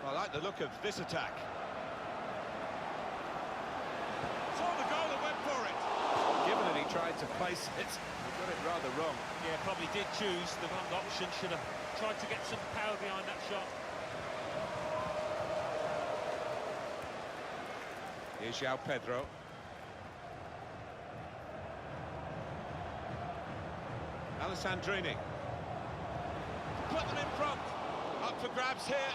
I like the look of this attack. Saw the goal and went for it. Given that he tried to place it, he got it rather wrong. Yeah, probably did choose the wrong option. Should have tried to get some power behind that shot. Here's João Pedro. Alessandrini. Put them in front. Up for grabs here.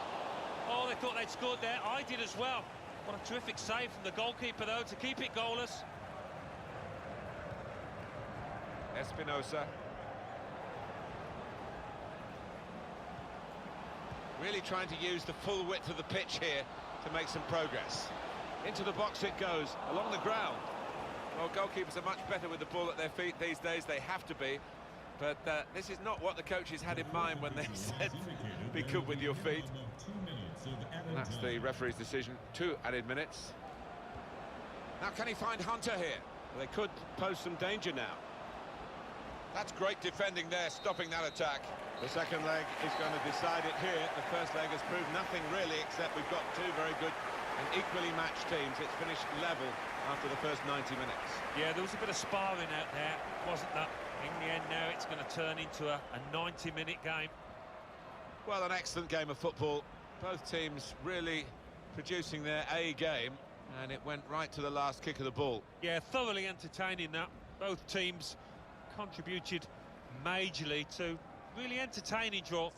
Oh, they thought they'd scored there. I did as well. What a terrific save from the goalkeeper, though, to keep it goalless. Espinosa. Really trying to use the full width of the pitch here to make some progress. Into the box it goes, along the ground. Well, goalkeepers are much better with the ball at their feet these days. They have to be. But this is not what the coaches had in mind when they said, be good with your feet. And that's the referee's decision, 2 added minutes. Now, can he find Hunter here? Well, they could pose some danger now. That's great defending there, stopping that attack. The second leg is going to decide it here. The first leg has proved nothing really, except we've got 2 very good and equally matched teams. It's finished level after the first 90 minutes. Yeah, there was a bit of sparring out there, wasn't there? In the end now it's going to turn into a 90-minute game. Well, an excellent game of football. Both teams really producing their A game, and it went right to the last kick of the ball. Yeah, thoroughly entertaining that. Both teams contributed majorly to really entertaining draw.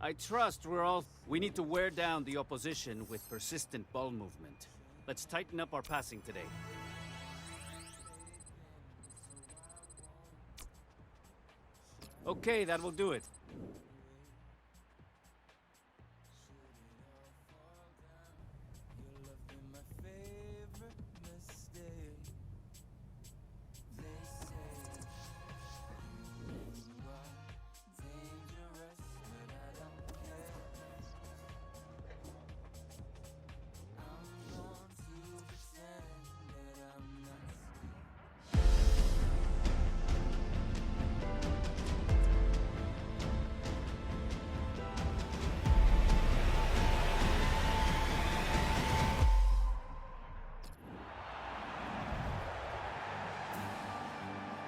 I trust we're all... We need to wear down the opposition with persistent ball movement. Let's tighten up our passing today. Okay, that will do it.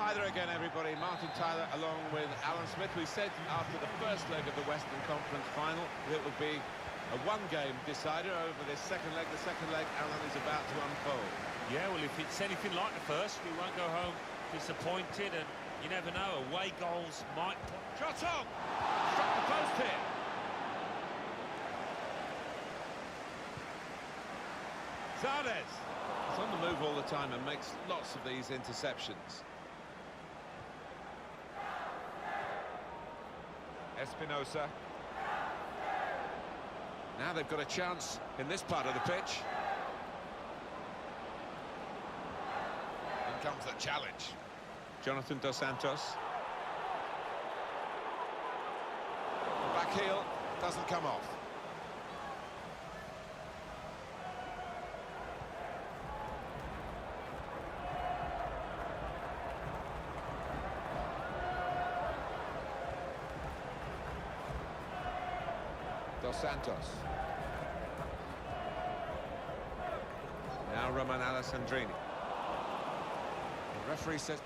Hi there again, everybody. Martin Tyler along with Alan Smith. We said after the first leg of the Western Conference final that it would be a one-game decider over this second leg. The second leg, Alan, is about to unfold. Yeah, well, if it's anything like the first, we won't go home disappointed, and you never know, away goals might... Shot on! Struck the post here. Zardes. He's on the move all the time and makes lots of these interceptions. Espinosa. Now they've got a chance in this part of the pitch. In comes the challenge. Jonathan Dos Santos. The back heel doesn't come off. Dos Santos. Now Roman Alessandrini. The referee says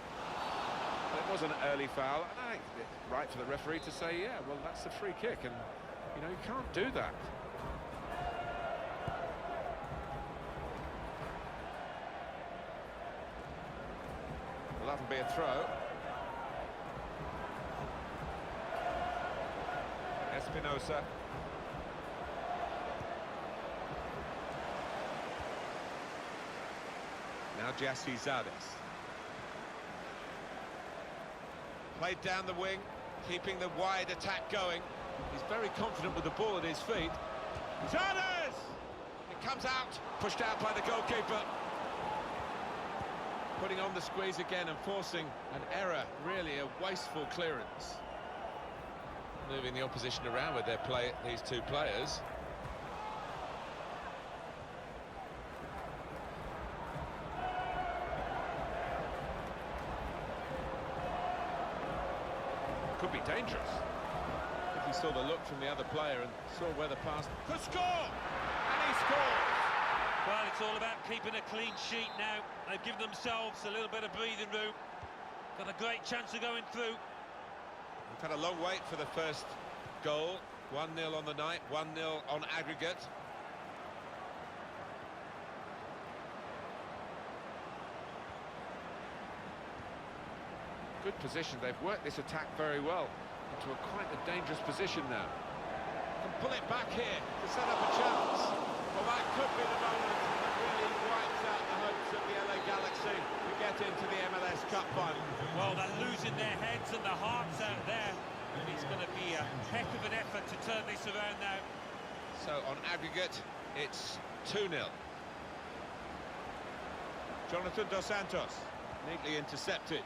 well, it was an early foul, and I think it's right for the referee to say, yeah, well, that's a free kick, and, you know, you can't do that. Well, that'll be a throw. Espinosa. Now Jassi Zardes. Played down the wing, keeping the wide attack going. He's very confident with the ball at his feet. Zardes! It comes out, pushed out by the goalkeeper. Putting on the squeeze again and forcing an error, really a wasteful clearance. Moving the opposition around with these two players. Could be dangerous. I think he saw the look from the other player and saw where the pass could score! And he scores! Well, it's all about keeping a clean sheet now. They've given themselves a little bit of breathing room. Got a great chance of going through. We've had a long wait for the first goal. 1-0 on the night, 1-0 on aggregate. Good position. They've worked this attack very well into quite a dangerous position now. Can pull it back here to set up a chance. Well, that could be the moment that really wipes out the hopes of the LA Galaxy to get into the MLS Cup final. Well, they're losing their heads and their hearts out there. And it's going to be a heck of an effort to turn this around now. So, on aggregate, it's 2-0. Jonathan Dos Santos, neatly intercepted.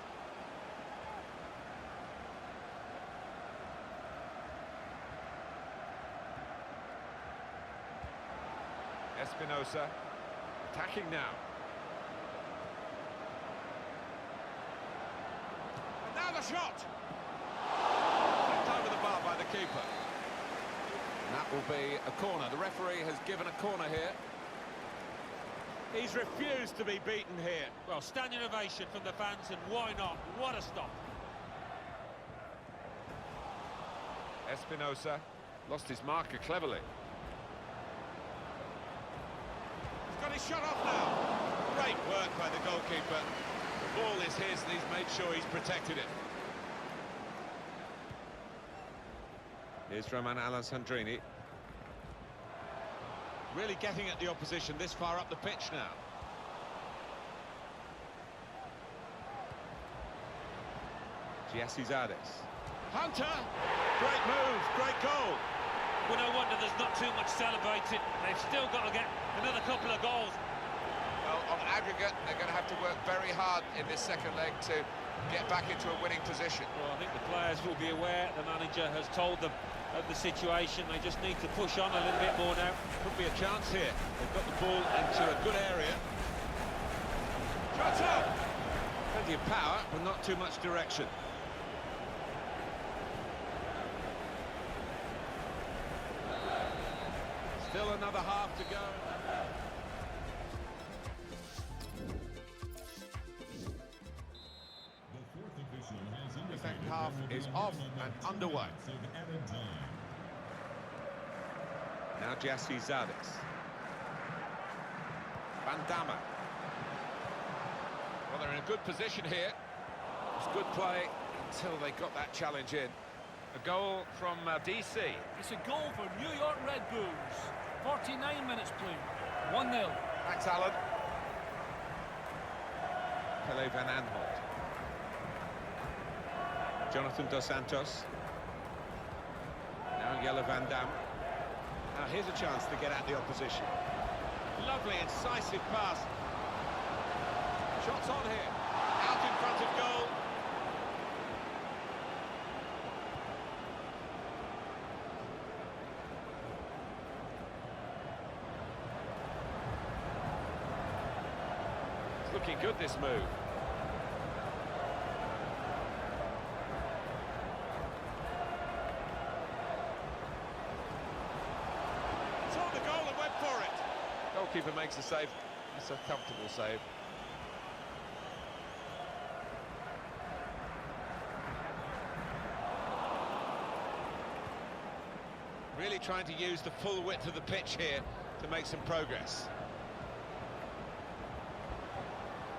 Espinosa, attacking now. And now the shot! Left over the bar by the keeper. And that will be a corner. The referee has given a corner here. He's refused to be beaten here. Well, standing ovation from the fans, and why not? What a stop. Espinosa lost his marker cleverly. Got his shot off now. Great work by the goalkeeper. The ball is his and he's made sure he's protected it. Here's Roman Alessandrini. Really getting at the opposition this far up the pitch now. Jassi Zardes. Hunter! Great move, great goal. Well, no wonder there's not too much celebrating. They've still got to get another couple of goals. Well, on aggregate, they're going to have to work very hard in this second leg to get back into a winning position. Well, I think the players will be aware. The manager has told them of the situation. They just need to push on a little bit more now. Could be a chance here. They've got the ball into a good area. Shot up! Plenty of power, but not too much direction. Still another half to go. The second half is off and underway. Now Jassi Zardes. Van Damme. Well, they're in a good position here. It's good play until they got that challenge in. A goal from DC. It's a goal for New York Red Bulls. 49 minutes played. 1-0. Thanks, Alan. Pele van Aanholt. Jonathan Dos Santos. Now Jelle Van Damme. Now here's a chance to get at the opposition. Lovely, incisive pass. Shots on here. Out in front of goal. It's looking good, this move. Saw the goal and went for it. Goalkeeper makes a save. It's a comfortable save. Really trying to use the full width of the pitch here to make some progress.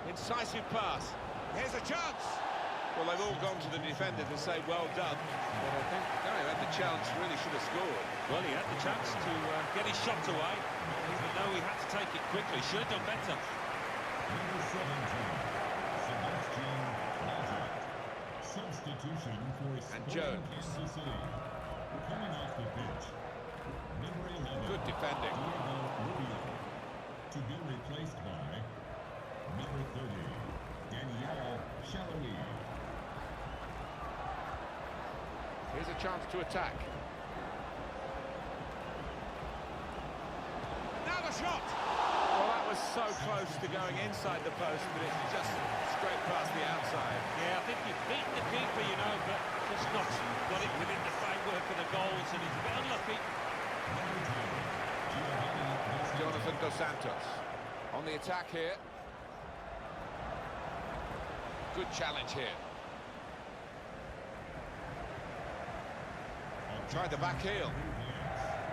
Incisive pass. Here's a chance. Well, they've all gone to the defender to say well done, but I think the guy who had the chance really should have scored. Well, he had the chance to get his shot away, even though he had to take it quickly. Should have done better. Number 17, Sebastian Magic. Substitution for And Sporting Jones. Kansas City. Coming off the pitch, number 11. Good defending. Diego Rubio. To be replaced by number 30, Danielle Chalabi. Here's a chance to attack. Now the shot! Well, that was so close to going inside the post, but it's just straight past the outside. Yeah, I think he beat the keeper, you know, but just not got it within the framework of the goals, and he's a bit unlucky. Jonathan Dos Santos on the attack here. Good challenge here. Tried the back heel.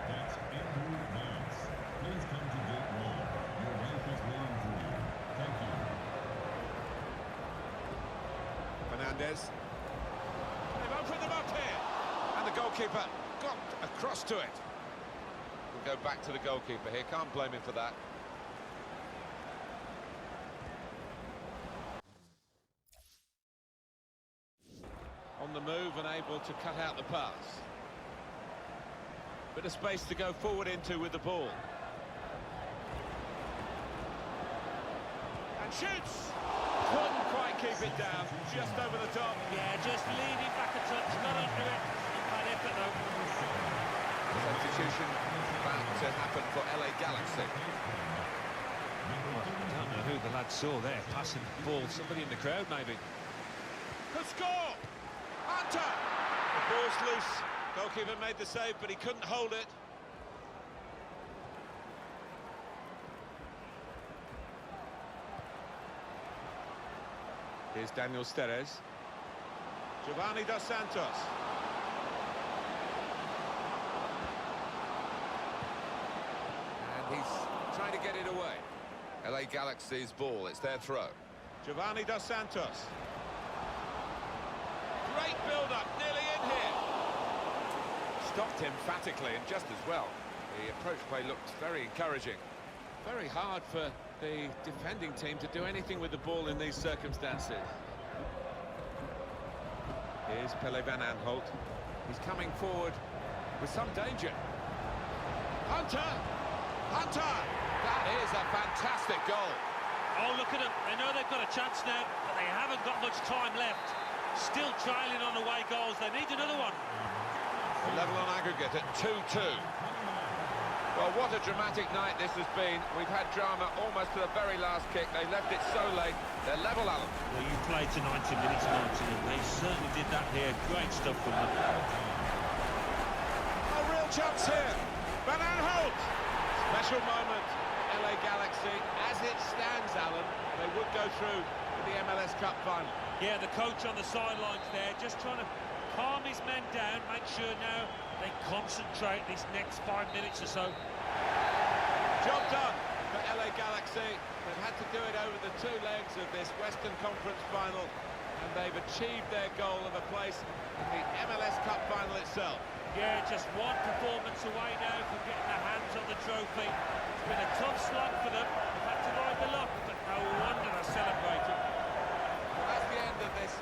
That's Andrew Vance. Please come to gate 1. Your wife is waiting for you. Thank you. Fernandez. They've opened them up here. And the goalkeeper got across to it. We'll go back to the goalkeeper here. Can't blame him for that. On the move and able to cut out the pass. Bit of space to go forward into with the ball. And shoots! Couldn't quite keep it down, just over the top. Yeah, just leaning back a touch, not under it. Bad effort though. Substitution about to happen for LA Galaxy. I don't know who the lad saw there, passing the ball. Somebody in the crowd, maybe. Could score! Hunter! The ball's loose. Goalkeeper made the save, but he couldn't hold it. Here's Daniel Steres. Giovanni Dos Santos. And he's trying to get it away. LA Galaxy's ball, it's their throw. Giovanni Dos Santos. Great build-up, nearly in here. Stopped emphatically and just as well. The approach play looked very encouraging. Very hard for the defending team to do anything with the ball in these circumstances. Here's Pele van Aanholt. He's coming forward with some danger. Hunter! Hunter! That is a fantastic goal. Oh, look at them. They know they've got a chance now, but they haven't got much time left. Still trailing on away goals. They need another one. The level on aggregate at 2-2. Well, what a dramatic night this has been. We've had drama almost to the very last kick. They left it so late. They're level, Alan. Well, you played to 90 minutes, Martin, and they certainly did that here. Great stuff from them. A real chance here. Van Aanholt. Special moment. LA Galaxy, as it stands, Alan, they would go through to the MLS Cup final. Yeah, the coach on the sidelines there, just trying to calm his men down, make sure now they concentrate this next 5 minutes or so. Job done for LA Galaxy. They've had to do it over the two legs of this Western Conference final, and they've achieved their goal of a place in the MLS Cup final itself. Yeah, just one performance away now from getting their hands on the trophy. It's been a tough slog for them. They've had to ride the luck, but no wonder they're celebrating. That's the end of this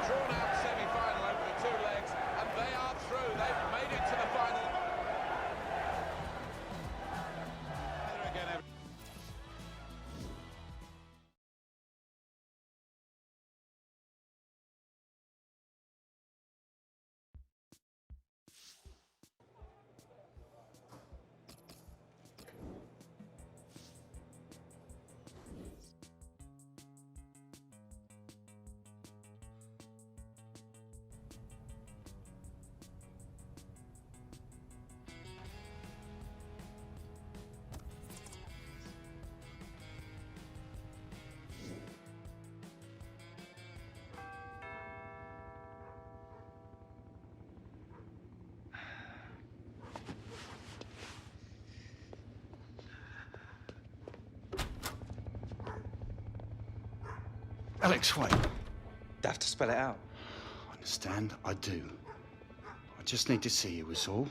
drawn-out semi-final over the two legs, and they are through. They've made it to the final. Again, Alex, wait. I have to spell it out. Understand? I do. I just need to see you, is all.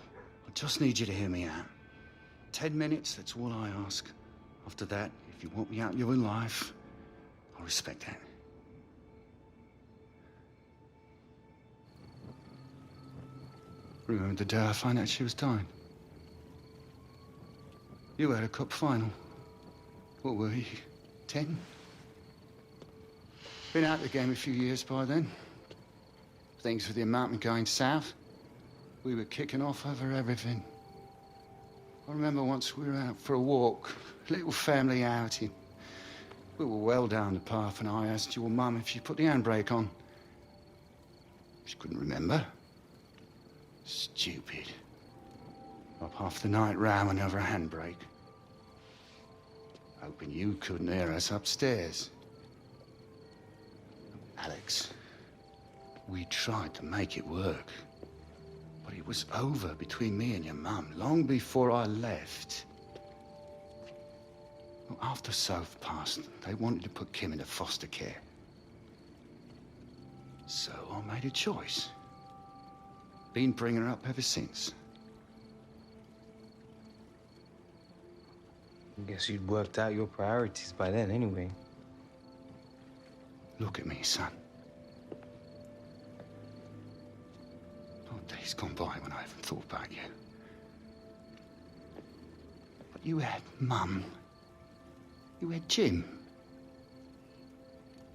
I just need you to hear me out. 10 minutes, that's all I ask. After that, if you want me out of your life, I respect that. Remember the day I found out she was dying? You had a cup final. What were you, 10? Been out of the game a few years by then. Things with the amount going south. We were kicking off over everything. I remember once we were out for a walk, a little family outing. We were well down the path and I asked your mum if she put the handbrake on. She couldn't remember. Stupid. Up half the night ramming over a handbrake. Hoping you couldn't hear us upstairs. Alex, we tried to make it work. But it was over between me and your mum long before I left. Well, after Soph passed, they wanted to put Kim into foster care. So I made a choice. Been bringing her up ever since. I guess you'd worked out your priorities by then anyway. Look at me, son. Not days gone by when I haven't thought about you. But you had Mum. You had Jim.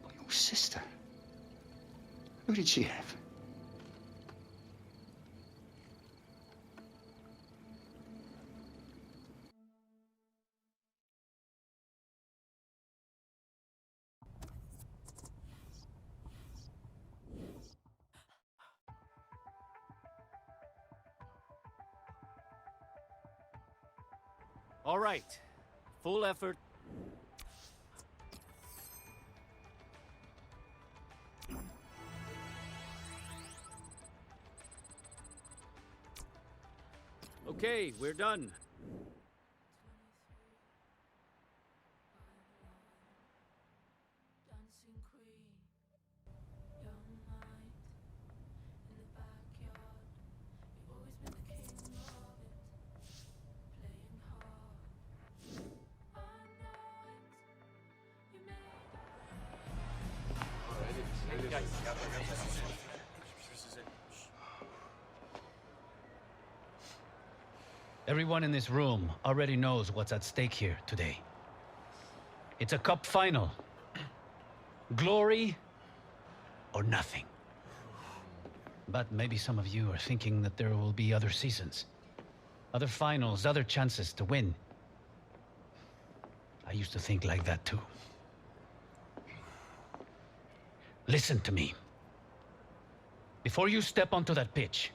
But your sister. Who did she have? All right. Full effort. Okay, we're done. Everyone in this room already knows what's at stake here today. It's a cup final. Glory or nothing. But maybe some of you are thinking that there will be other seasons, other finals, other chances to win. I used to think like that too. Listen to me. Before you step onto that pitch,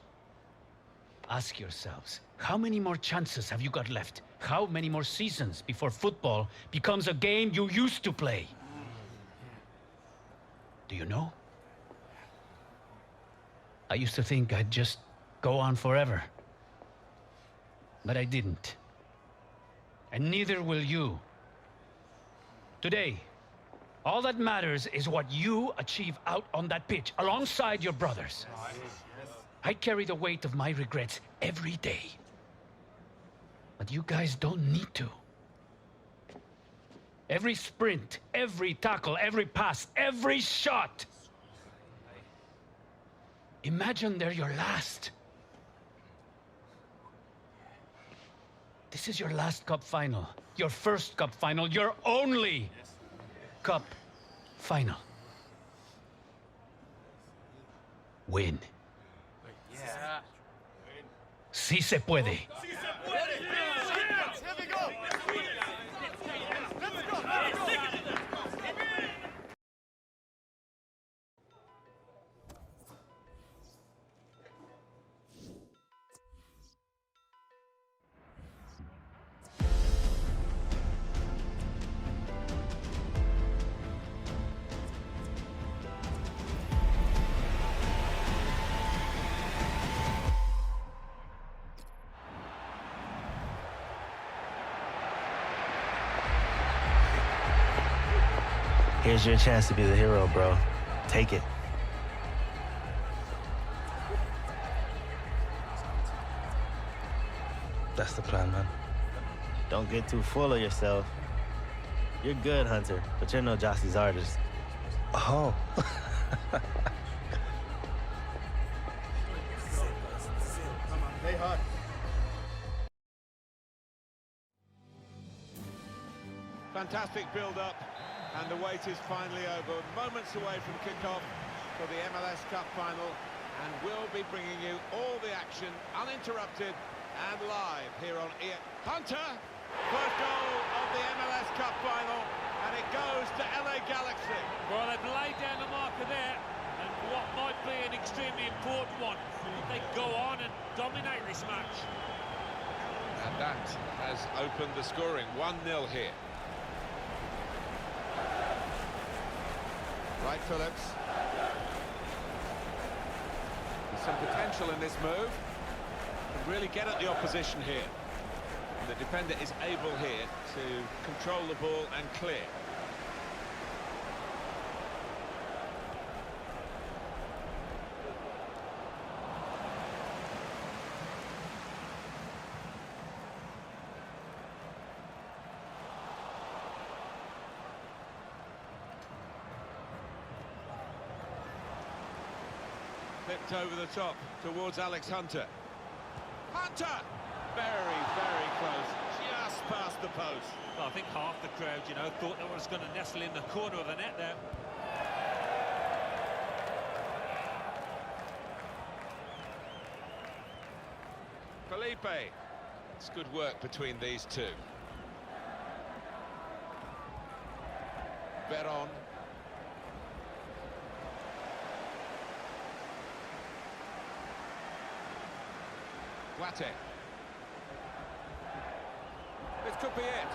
ask yourselves, how many more chances have you got left? How many more seasons before football becomes a game you used to play? Do you know? I used to think I'd just go on forever. But I didn't. And neither will you. Today, all that matters is what you achieve out on that pitch, alongside your brothers. I carry the weight of my regrets every day. But you guys don't need to. Every sprint, every tackle, every pass, every shot. Imagine they're your last. This is your last cup final. Your first cup final. Your only cup final. Win. Sí se puede. Here's your chance to be the hero, bro. Take it. That's the plan, man. Don't get too full of yourself. You're good, Hunter, but you're no Jossie's artist. Oh. Hey, hot. Fantastic build-up, and the wait is finally over. Moments away from kick-off for the MLS Cup final, and we'll be bringing you all the action, uninterrupted and live here on Hunter, first goal of the MLS Cup final, and it goes to LA Galaxy. Well, they've laid down the marker there, and what might be an extremely important one. They go on and dominate this match. And that has opened the scoring, 1-0 here. Right, Phillips. There's some potential in this move. Can really get at the opposition here. And the defender is able here to control the ball and clear. Flipped over the top towards Alex Hunter. Hunter! Very, very close. Just past the post. Well, I think half the crowd, you know, thought that was going to nestle in the corner of the net there. Felipe. It's good work between these two. Veron. Guate. This could be it.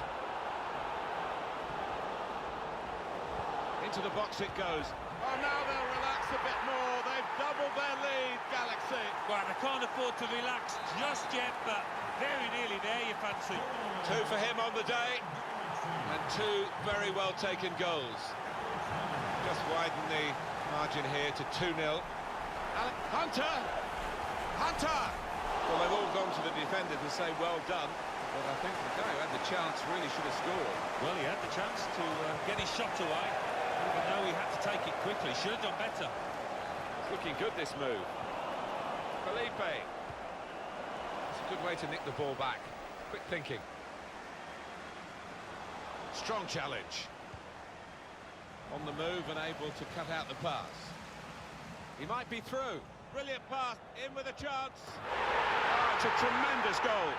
Into the box it goes. Oh, now they'll relax a bit more. They've doubled their lead, Galaxy. Well, they can't afford to relax just yet, but very nearly there, you fancy. 2 for him on the day, and 2 very well taken goals. Just widen the margin here to 2-0. Hunter! Hunter! Well, they've all gone to the defender to say well done, but I think the guy who had the chance really should have scored. Well, he had the chance to get his shot away, even though he had to take it quickly. Should have done better. It's looking good, this move. Felipe. It's a good way to nick the ball back. Quick thinking. Strong challenge. On the move and able to cut out the pass. He might be through. Brilliant pass, in with a chance. Oh, it's a tremendous goal.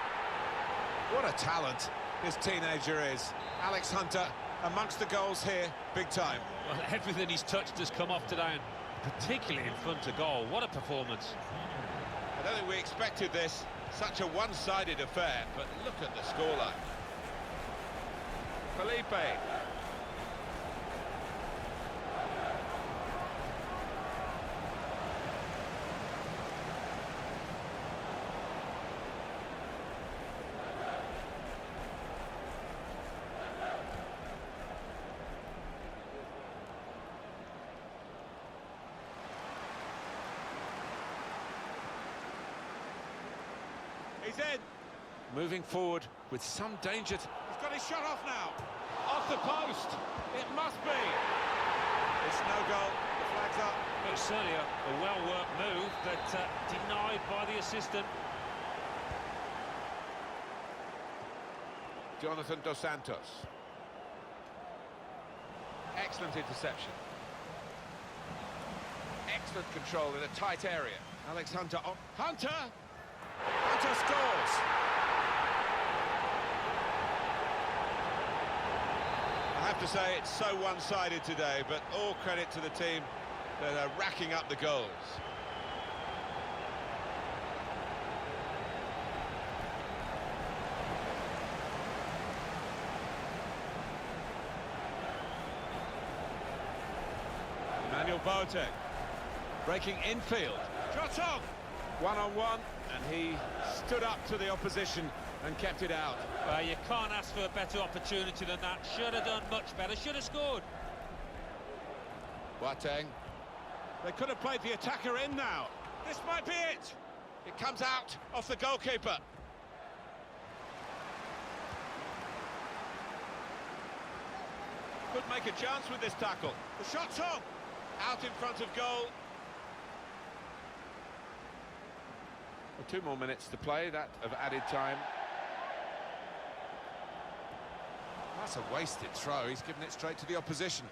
What a talent this teenager is. Alex Hunter, amongst the goals here, big time. Well, everything he's touched has come off today, and particularly in front of goal. What a performance. I don't think we expected this. Such a one-sided affair, but look at the scoreline. Felipe. He's in. Moving forward with some danger. He's got his shot off now. Off the post. It must be. It's no goal. The flag's up. It's certainly a well-worked move, but denied by the assistant. Jonathan Dos Santos. Excellent interception. Excellent control in a tight area. Alex Hunter on. Hunter! Hunter scores! I have to say it's so one-sided today, but all credit to the team that are racking up the goals. Emmanuel Boateng breaking infield. Shot on! One-on-one, and he stood up to the opposition and kept it out. Well, you can't ask for a better opportunity than that. Should have done much better. Should have scored. Boateng. They could have played the attacker in now. This might be it. It comes out off the goalkeeper. Could make a chance with this tackle. The shot's on. Out in front of goal. Well, 2 more minutes to play, that of added time. That's a wasted throw. He's given it straight to the opposition.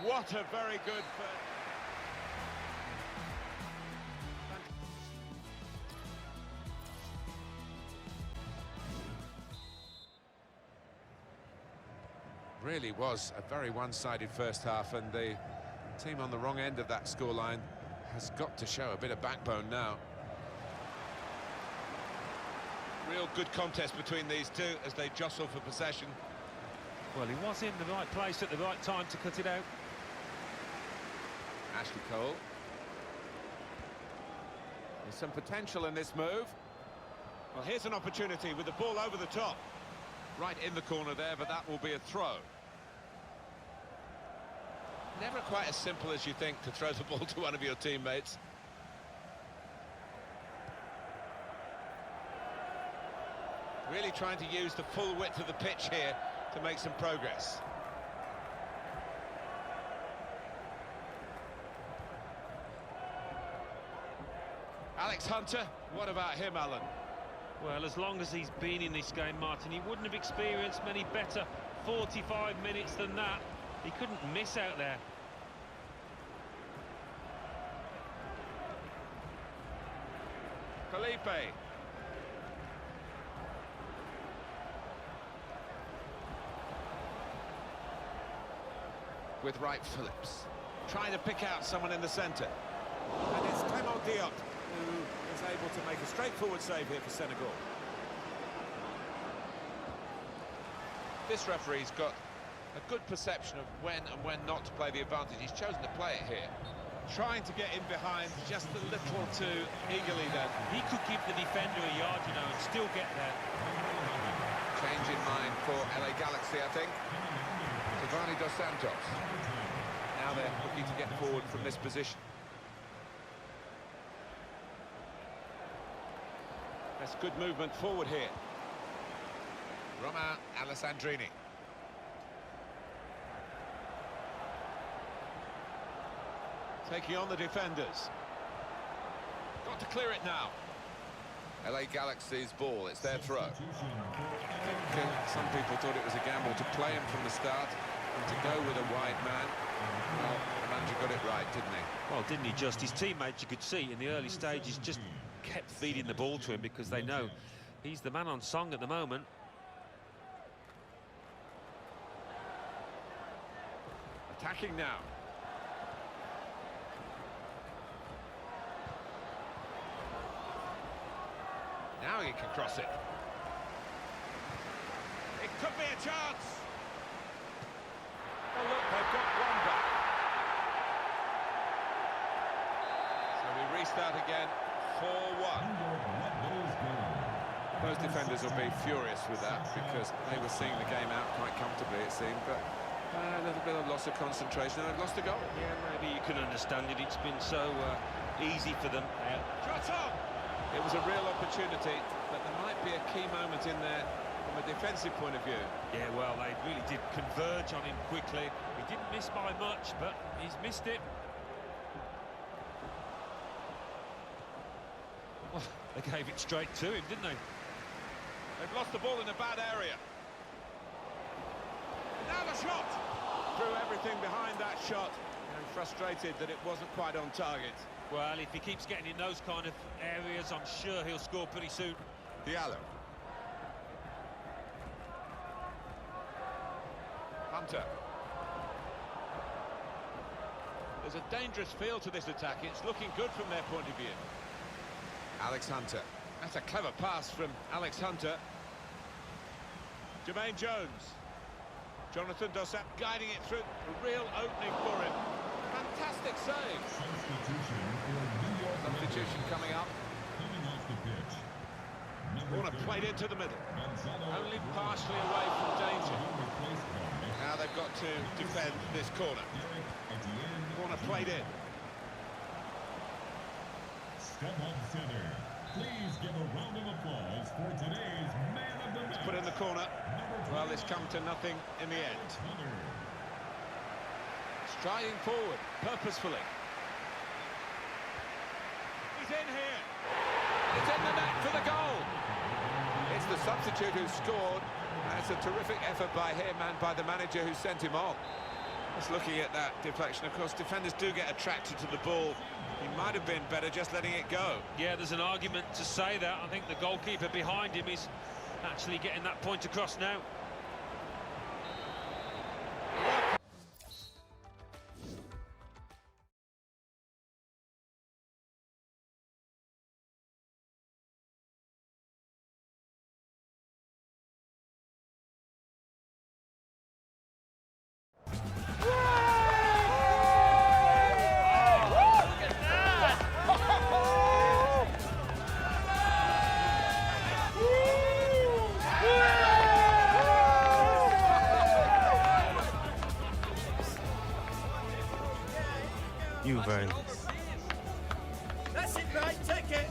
What a very good... Really was a very one-sided first half, and the team on the wrong end of that scoreline has got to show a bit of backbone now. Real good contest between these two as they jostle for possession. Well, he was in the right place at the right time to cut it out. Ashley Cole. There's some potential in this move. Well, here's an opportunity with the ball over the top. Right in the corner there, but that will be a throw. Never quite as simple as you think to throw the ball to one of your teammates. Really trying to use the full width of the pitch here to make some progress. Alex Hunter, what about him, Alan? Well, as long as he's been in this game, Martin, he wouldn't have experienced many better 45 minutes than that. He couldn't miss out there. Felipe. With Wright Phillips. Trying to pick out someone in the centre. And it's Clement Diop who is able to make a straightforward save here for Senegal. This referee's got a good perception of when and when not to play the advantage. He's chosen to play it here. Trying to get in behind just a little too eagerly then. He could give the defender a yard, you know, and still get there. Change in mind for LA Galaxy, I think. Giovanni Dos Santos. Now they're looking to get forward from this position. That's good movement forward here. Romain Alessandrini. Taking on the defenders. Got to clear it now. LA Galaxy's ball, it's their throw. I think some people thought it was a gamble to play him from the start and to go with a wide man. Well, the manager got it right, didn't he? Well, didn't he just? His teammates, you could see in the early stages, just kept feeding the ball to him because they know he's the man on song at the moment. Attacking now. Now he can cross it. It could be a chance. Oh, look, they've got one back. So we restart again, 4-1. Those defenders will be furious with that because they were seeing the game out quite comfortably, it seemed, but a little bit of loss of concentration and they've lost a goal. Yeah, maybe you can understand it. It's been so easy for them. Shot on! It was a real opportunity, but there might be a key moment in there from a defensive point of view. Yeah, well, they really did converge on him quickly. He didn't miss by much, but he's missed it. Well, they gave it straight to him, didn't they? They've lost the ball in a bad area. Now the shot! Threw everything behind that shot and frustrated that it wasn't quite on target. Well, if he keeps getting in those kind of areas, I'm sure he'll score pretty soon. Diallo. Hunter. There's a dangerous feel to this attack. It's looking good from their point of view. Alex Hunter. That's a clever pass from Alex Hunter. Jermaine Jones. Jonathan Dos Santos guiding it through. A real opening for him. Fantastic save. Substitution coming up. Corner played into the middle. Only partially away from danger. Now they've got to defend this corner. Corner played in. Step up center. Please give a round of applause for today's man of the match. Put in the corner. Well, it's come to nothing in the end. Striding forward, purposefully. He's in here. It's in the net for the goal. It's the substitute who scored. That's a terrific effort by him and by the manager who sent him on. Just looking at that deflection, of course, defenders do get attracted to the ball. He might have been better just letting it go. Yeah, there's an argument to say that. I think the goalkeeper behind him is actually getting that point across now. You've earned this. That's it, mate. Take it.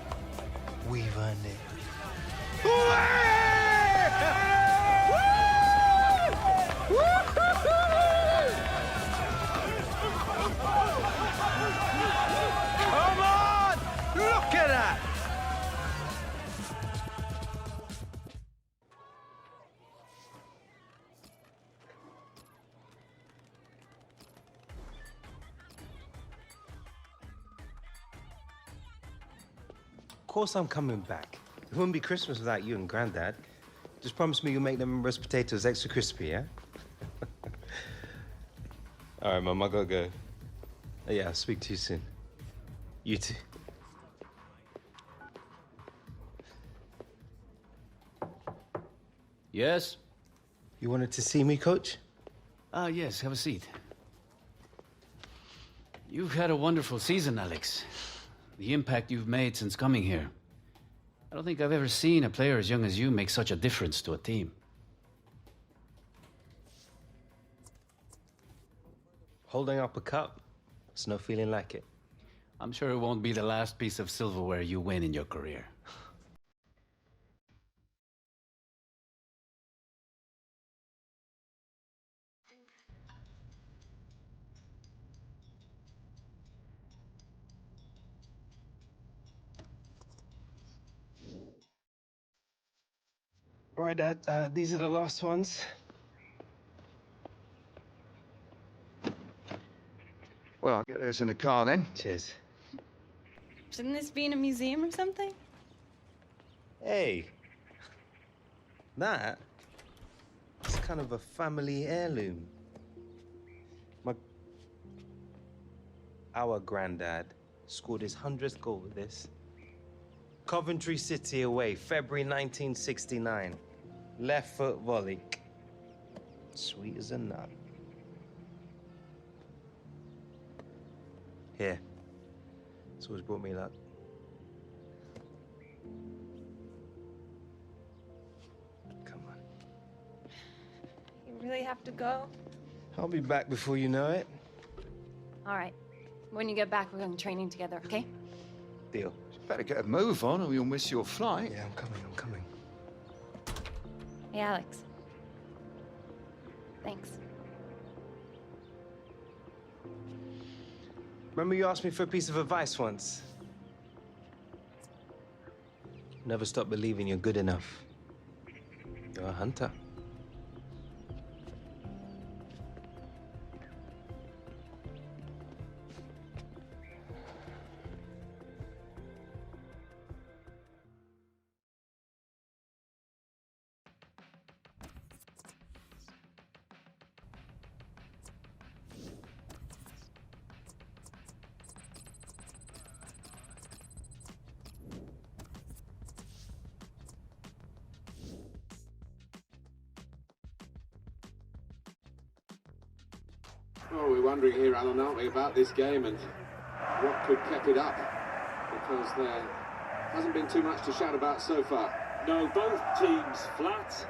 We've earned it. Come on! Look at that! Of course I'm coming back. It wouldn't be Christmas without you and Granddad. Just promise me you'll make them roast potatoes extra crispy, yeah? All right, Mum, I gotta go. Yeah, I'll speak to you soon. You too. Yes? You wanted to see me, Coach? Yes, have a seat. You've had a wonderful season, Alex. The impact you've made since coming here. I don't think I've ever seen a player as young as you make such a difference to a team. Holding up a cup? There's no feeling like it. I'm sure it won't be the last piece of silverware you win in your career. All right, Dad, these are the last ones. Well, I'll get those in the car then. Cheers. Shouldn't this be in a museum or something? Hey. That? It's kind of a family heirloom. Our granddad scored his 100th goal with this. Coventry City away, February 1969. Left foot volley. Sweet as a nut. Here. It's always brought me luck. Come on. You really have to go? I'll be back before you know it. All right. When you get back, we're going training together, okay? Deal. Better get a move on or you'll miss your flight. Yeah, I'm coming. Hey, Alex. Thanks. Remember you asked me for a piece of advice once? Never stop believing you're good enough. You're a hunter. Well, we're wondering here, Alan, aren't we, about this game and what could keep it up? Because there hasn't been too much to shout about so far. No, both teams flat.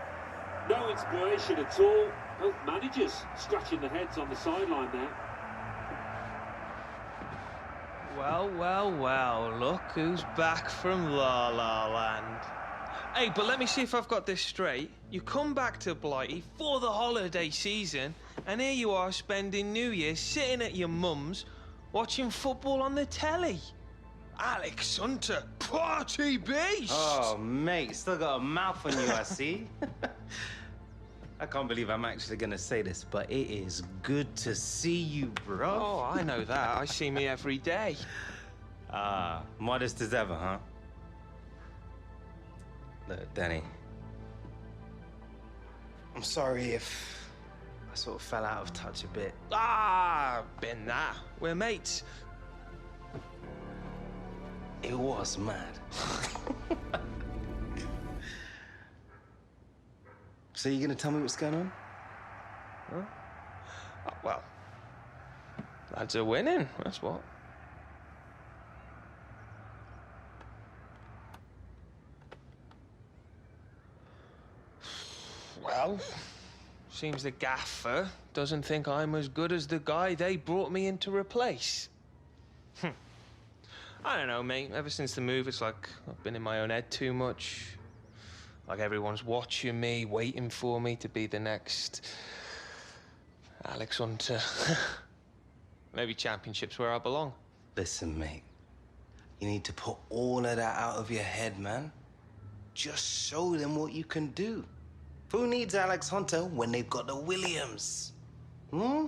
No inspiration at all. Both managers scratching their heads on the sideline there. Well, well, well, look who's back from La La Land. Hey, but let me see if I've got this straight. You come back to Blighty for the holiday season, and here you are spending New Year's sitting at your mum's, watching football on the telly. Alex Hunter, party beast! Oh, mate, still got a mouth on you, I see. I can't believe I'm actually gonna say this, but it is good to see you, bro. Oh, I know that. I see me every day. Ah, modest as ever, huh? Look, Danny, I'm sorry if I sort of fell out of touch a bit. Ah, been that. We're mates. It was mad. So you gonna tell me what's going on? Huh? Well, lads are winning, that's what. Well, seems the gaffer doesn't think I'm as good as the guy they brought me in to replace. I don't know, mate. Ever since the move, it's like I've been in my own head too much. Like everyone's watching me, waiting for me to be the next Alex Hunter. Maybe Championship's where I belong. Listen, mate, you need to put all of that out of your head, man. Just show them what you can do. Who needs Alex Hunter when they've got the Williams? Hmm?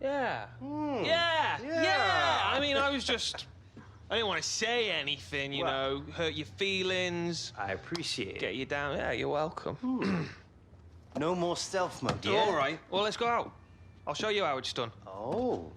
Yeah. Hmm. Yeah. I mean, I didn't want to say anything, you know, hurt your feelings. I appreciate it. Get you down. Yeah, you're welcome. No more stealth mode, yeah? All right. Well, let's go out. I'll show you how it's done. Oh.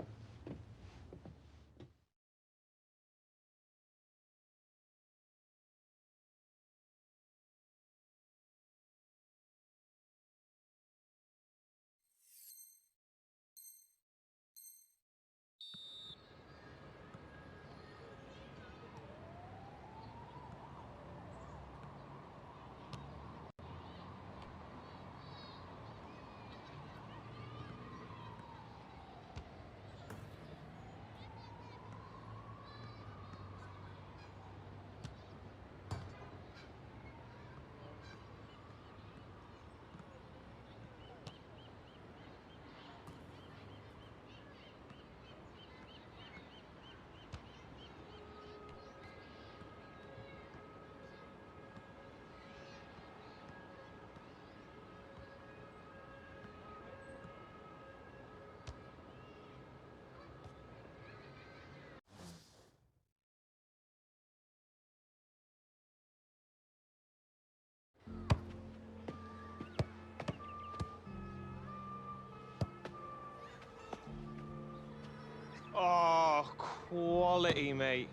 Oh, quality, mate.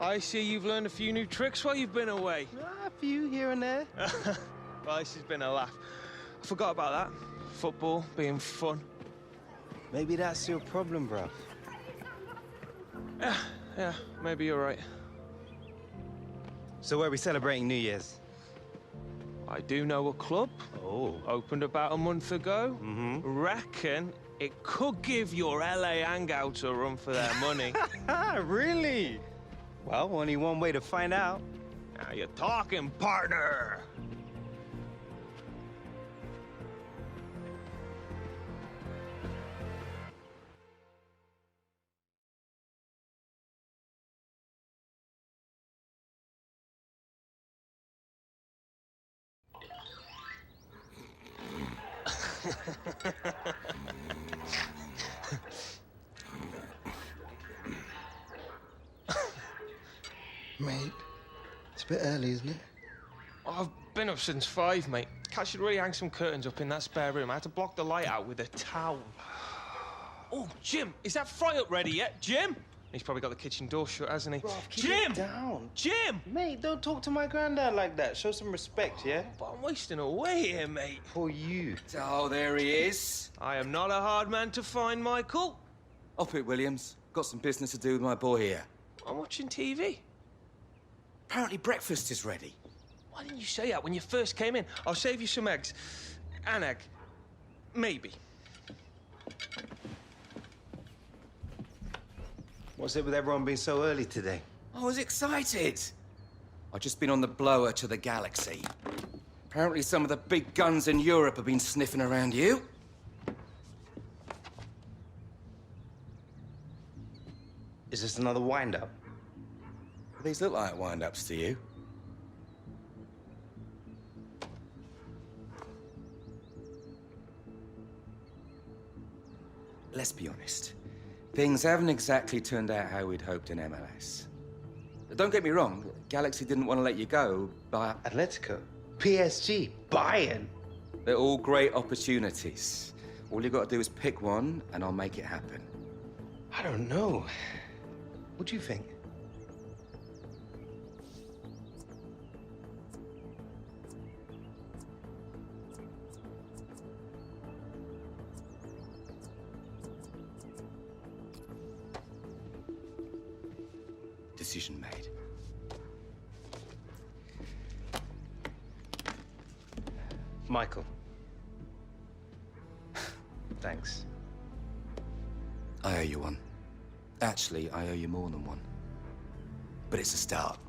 I see you've learned a few new tricks while you've been away. A few here and there. Well, this has been a laugh. I forgot about that. Football being fun. Maybe that's your problem, bruv. Yeah, maybe you're right. So where are we celebrating New Year's? I do know a club. Oh. Opened about a month ago. Mm-hmm. Reckon it could give your LA hangouts a run for their money. Really? Well, only one way to find out. Now you're talking, partner. Mate, it's a bit early, isn't it? I've been up since 5, mate. Cat should really hang some curtains up in that spare room. I had to block the light out with a towel. Oh, Jim, is that fry up ready yet? Jim? He's probably got the kitchen door shut, hasn't he? Bro, keep Jim! it down. Jim! Mate, don't talk to my granddad like that. Show some respect, yeah? But I'm wasting away here, mate. For you. Oh, there he is. I am not a hard man to find, Michael. Up it, Williams. Got some business to do with my boy here. I'm watching TV. Apparently breakfast is ready. Why didn't you say that when you first came in? I'll save you some eggs. An egg. Maybe. What's it with everyone being so early today? I was excited. I've just been on the blower to the galaxy. Apparently some of the big guns in Europe have been sniffing around you. Is this another wind-up? These look like wind-ups to you. Let's be honest. Things haven't exactly turned out how we'd hoped in MLS. Don't get me wrong, Galaxy didn't want to let you go, but... Atletico, PSG, Bayern. They're all great opportunities. All you got to do is pick one, and I'll make it happen. I don't know. What do you think? Decision made. Michael. Thanks. I owe you one. Actually, I owe you more than one. But it's a start.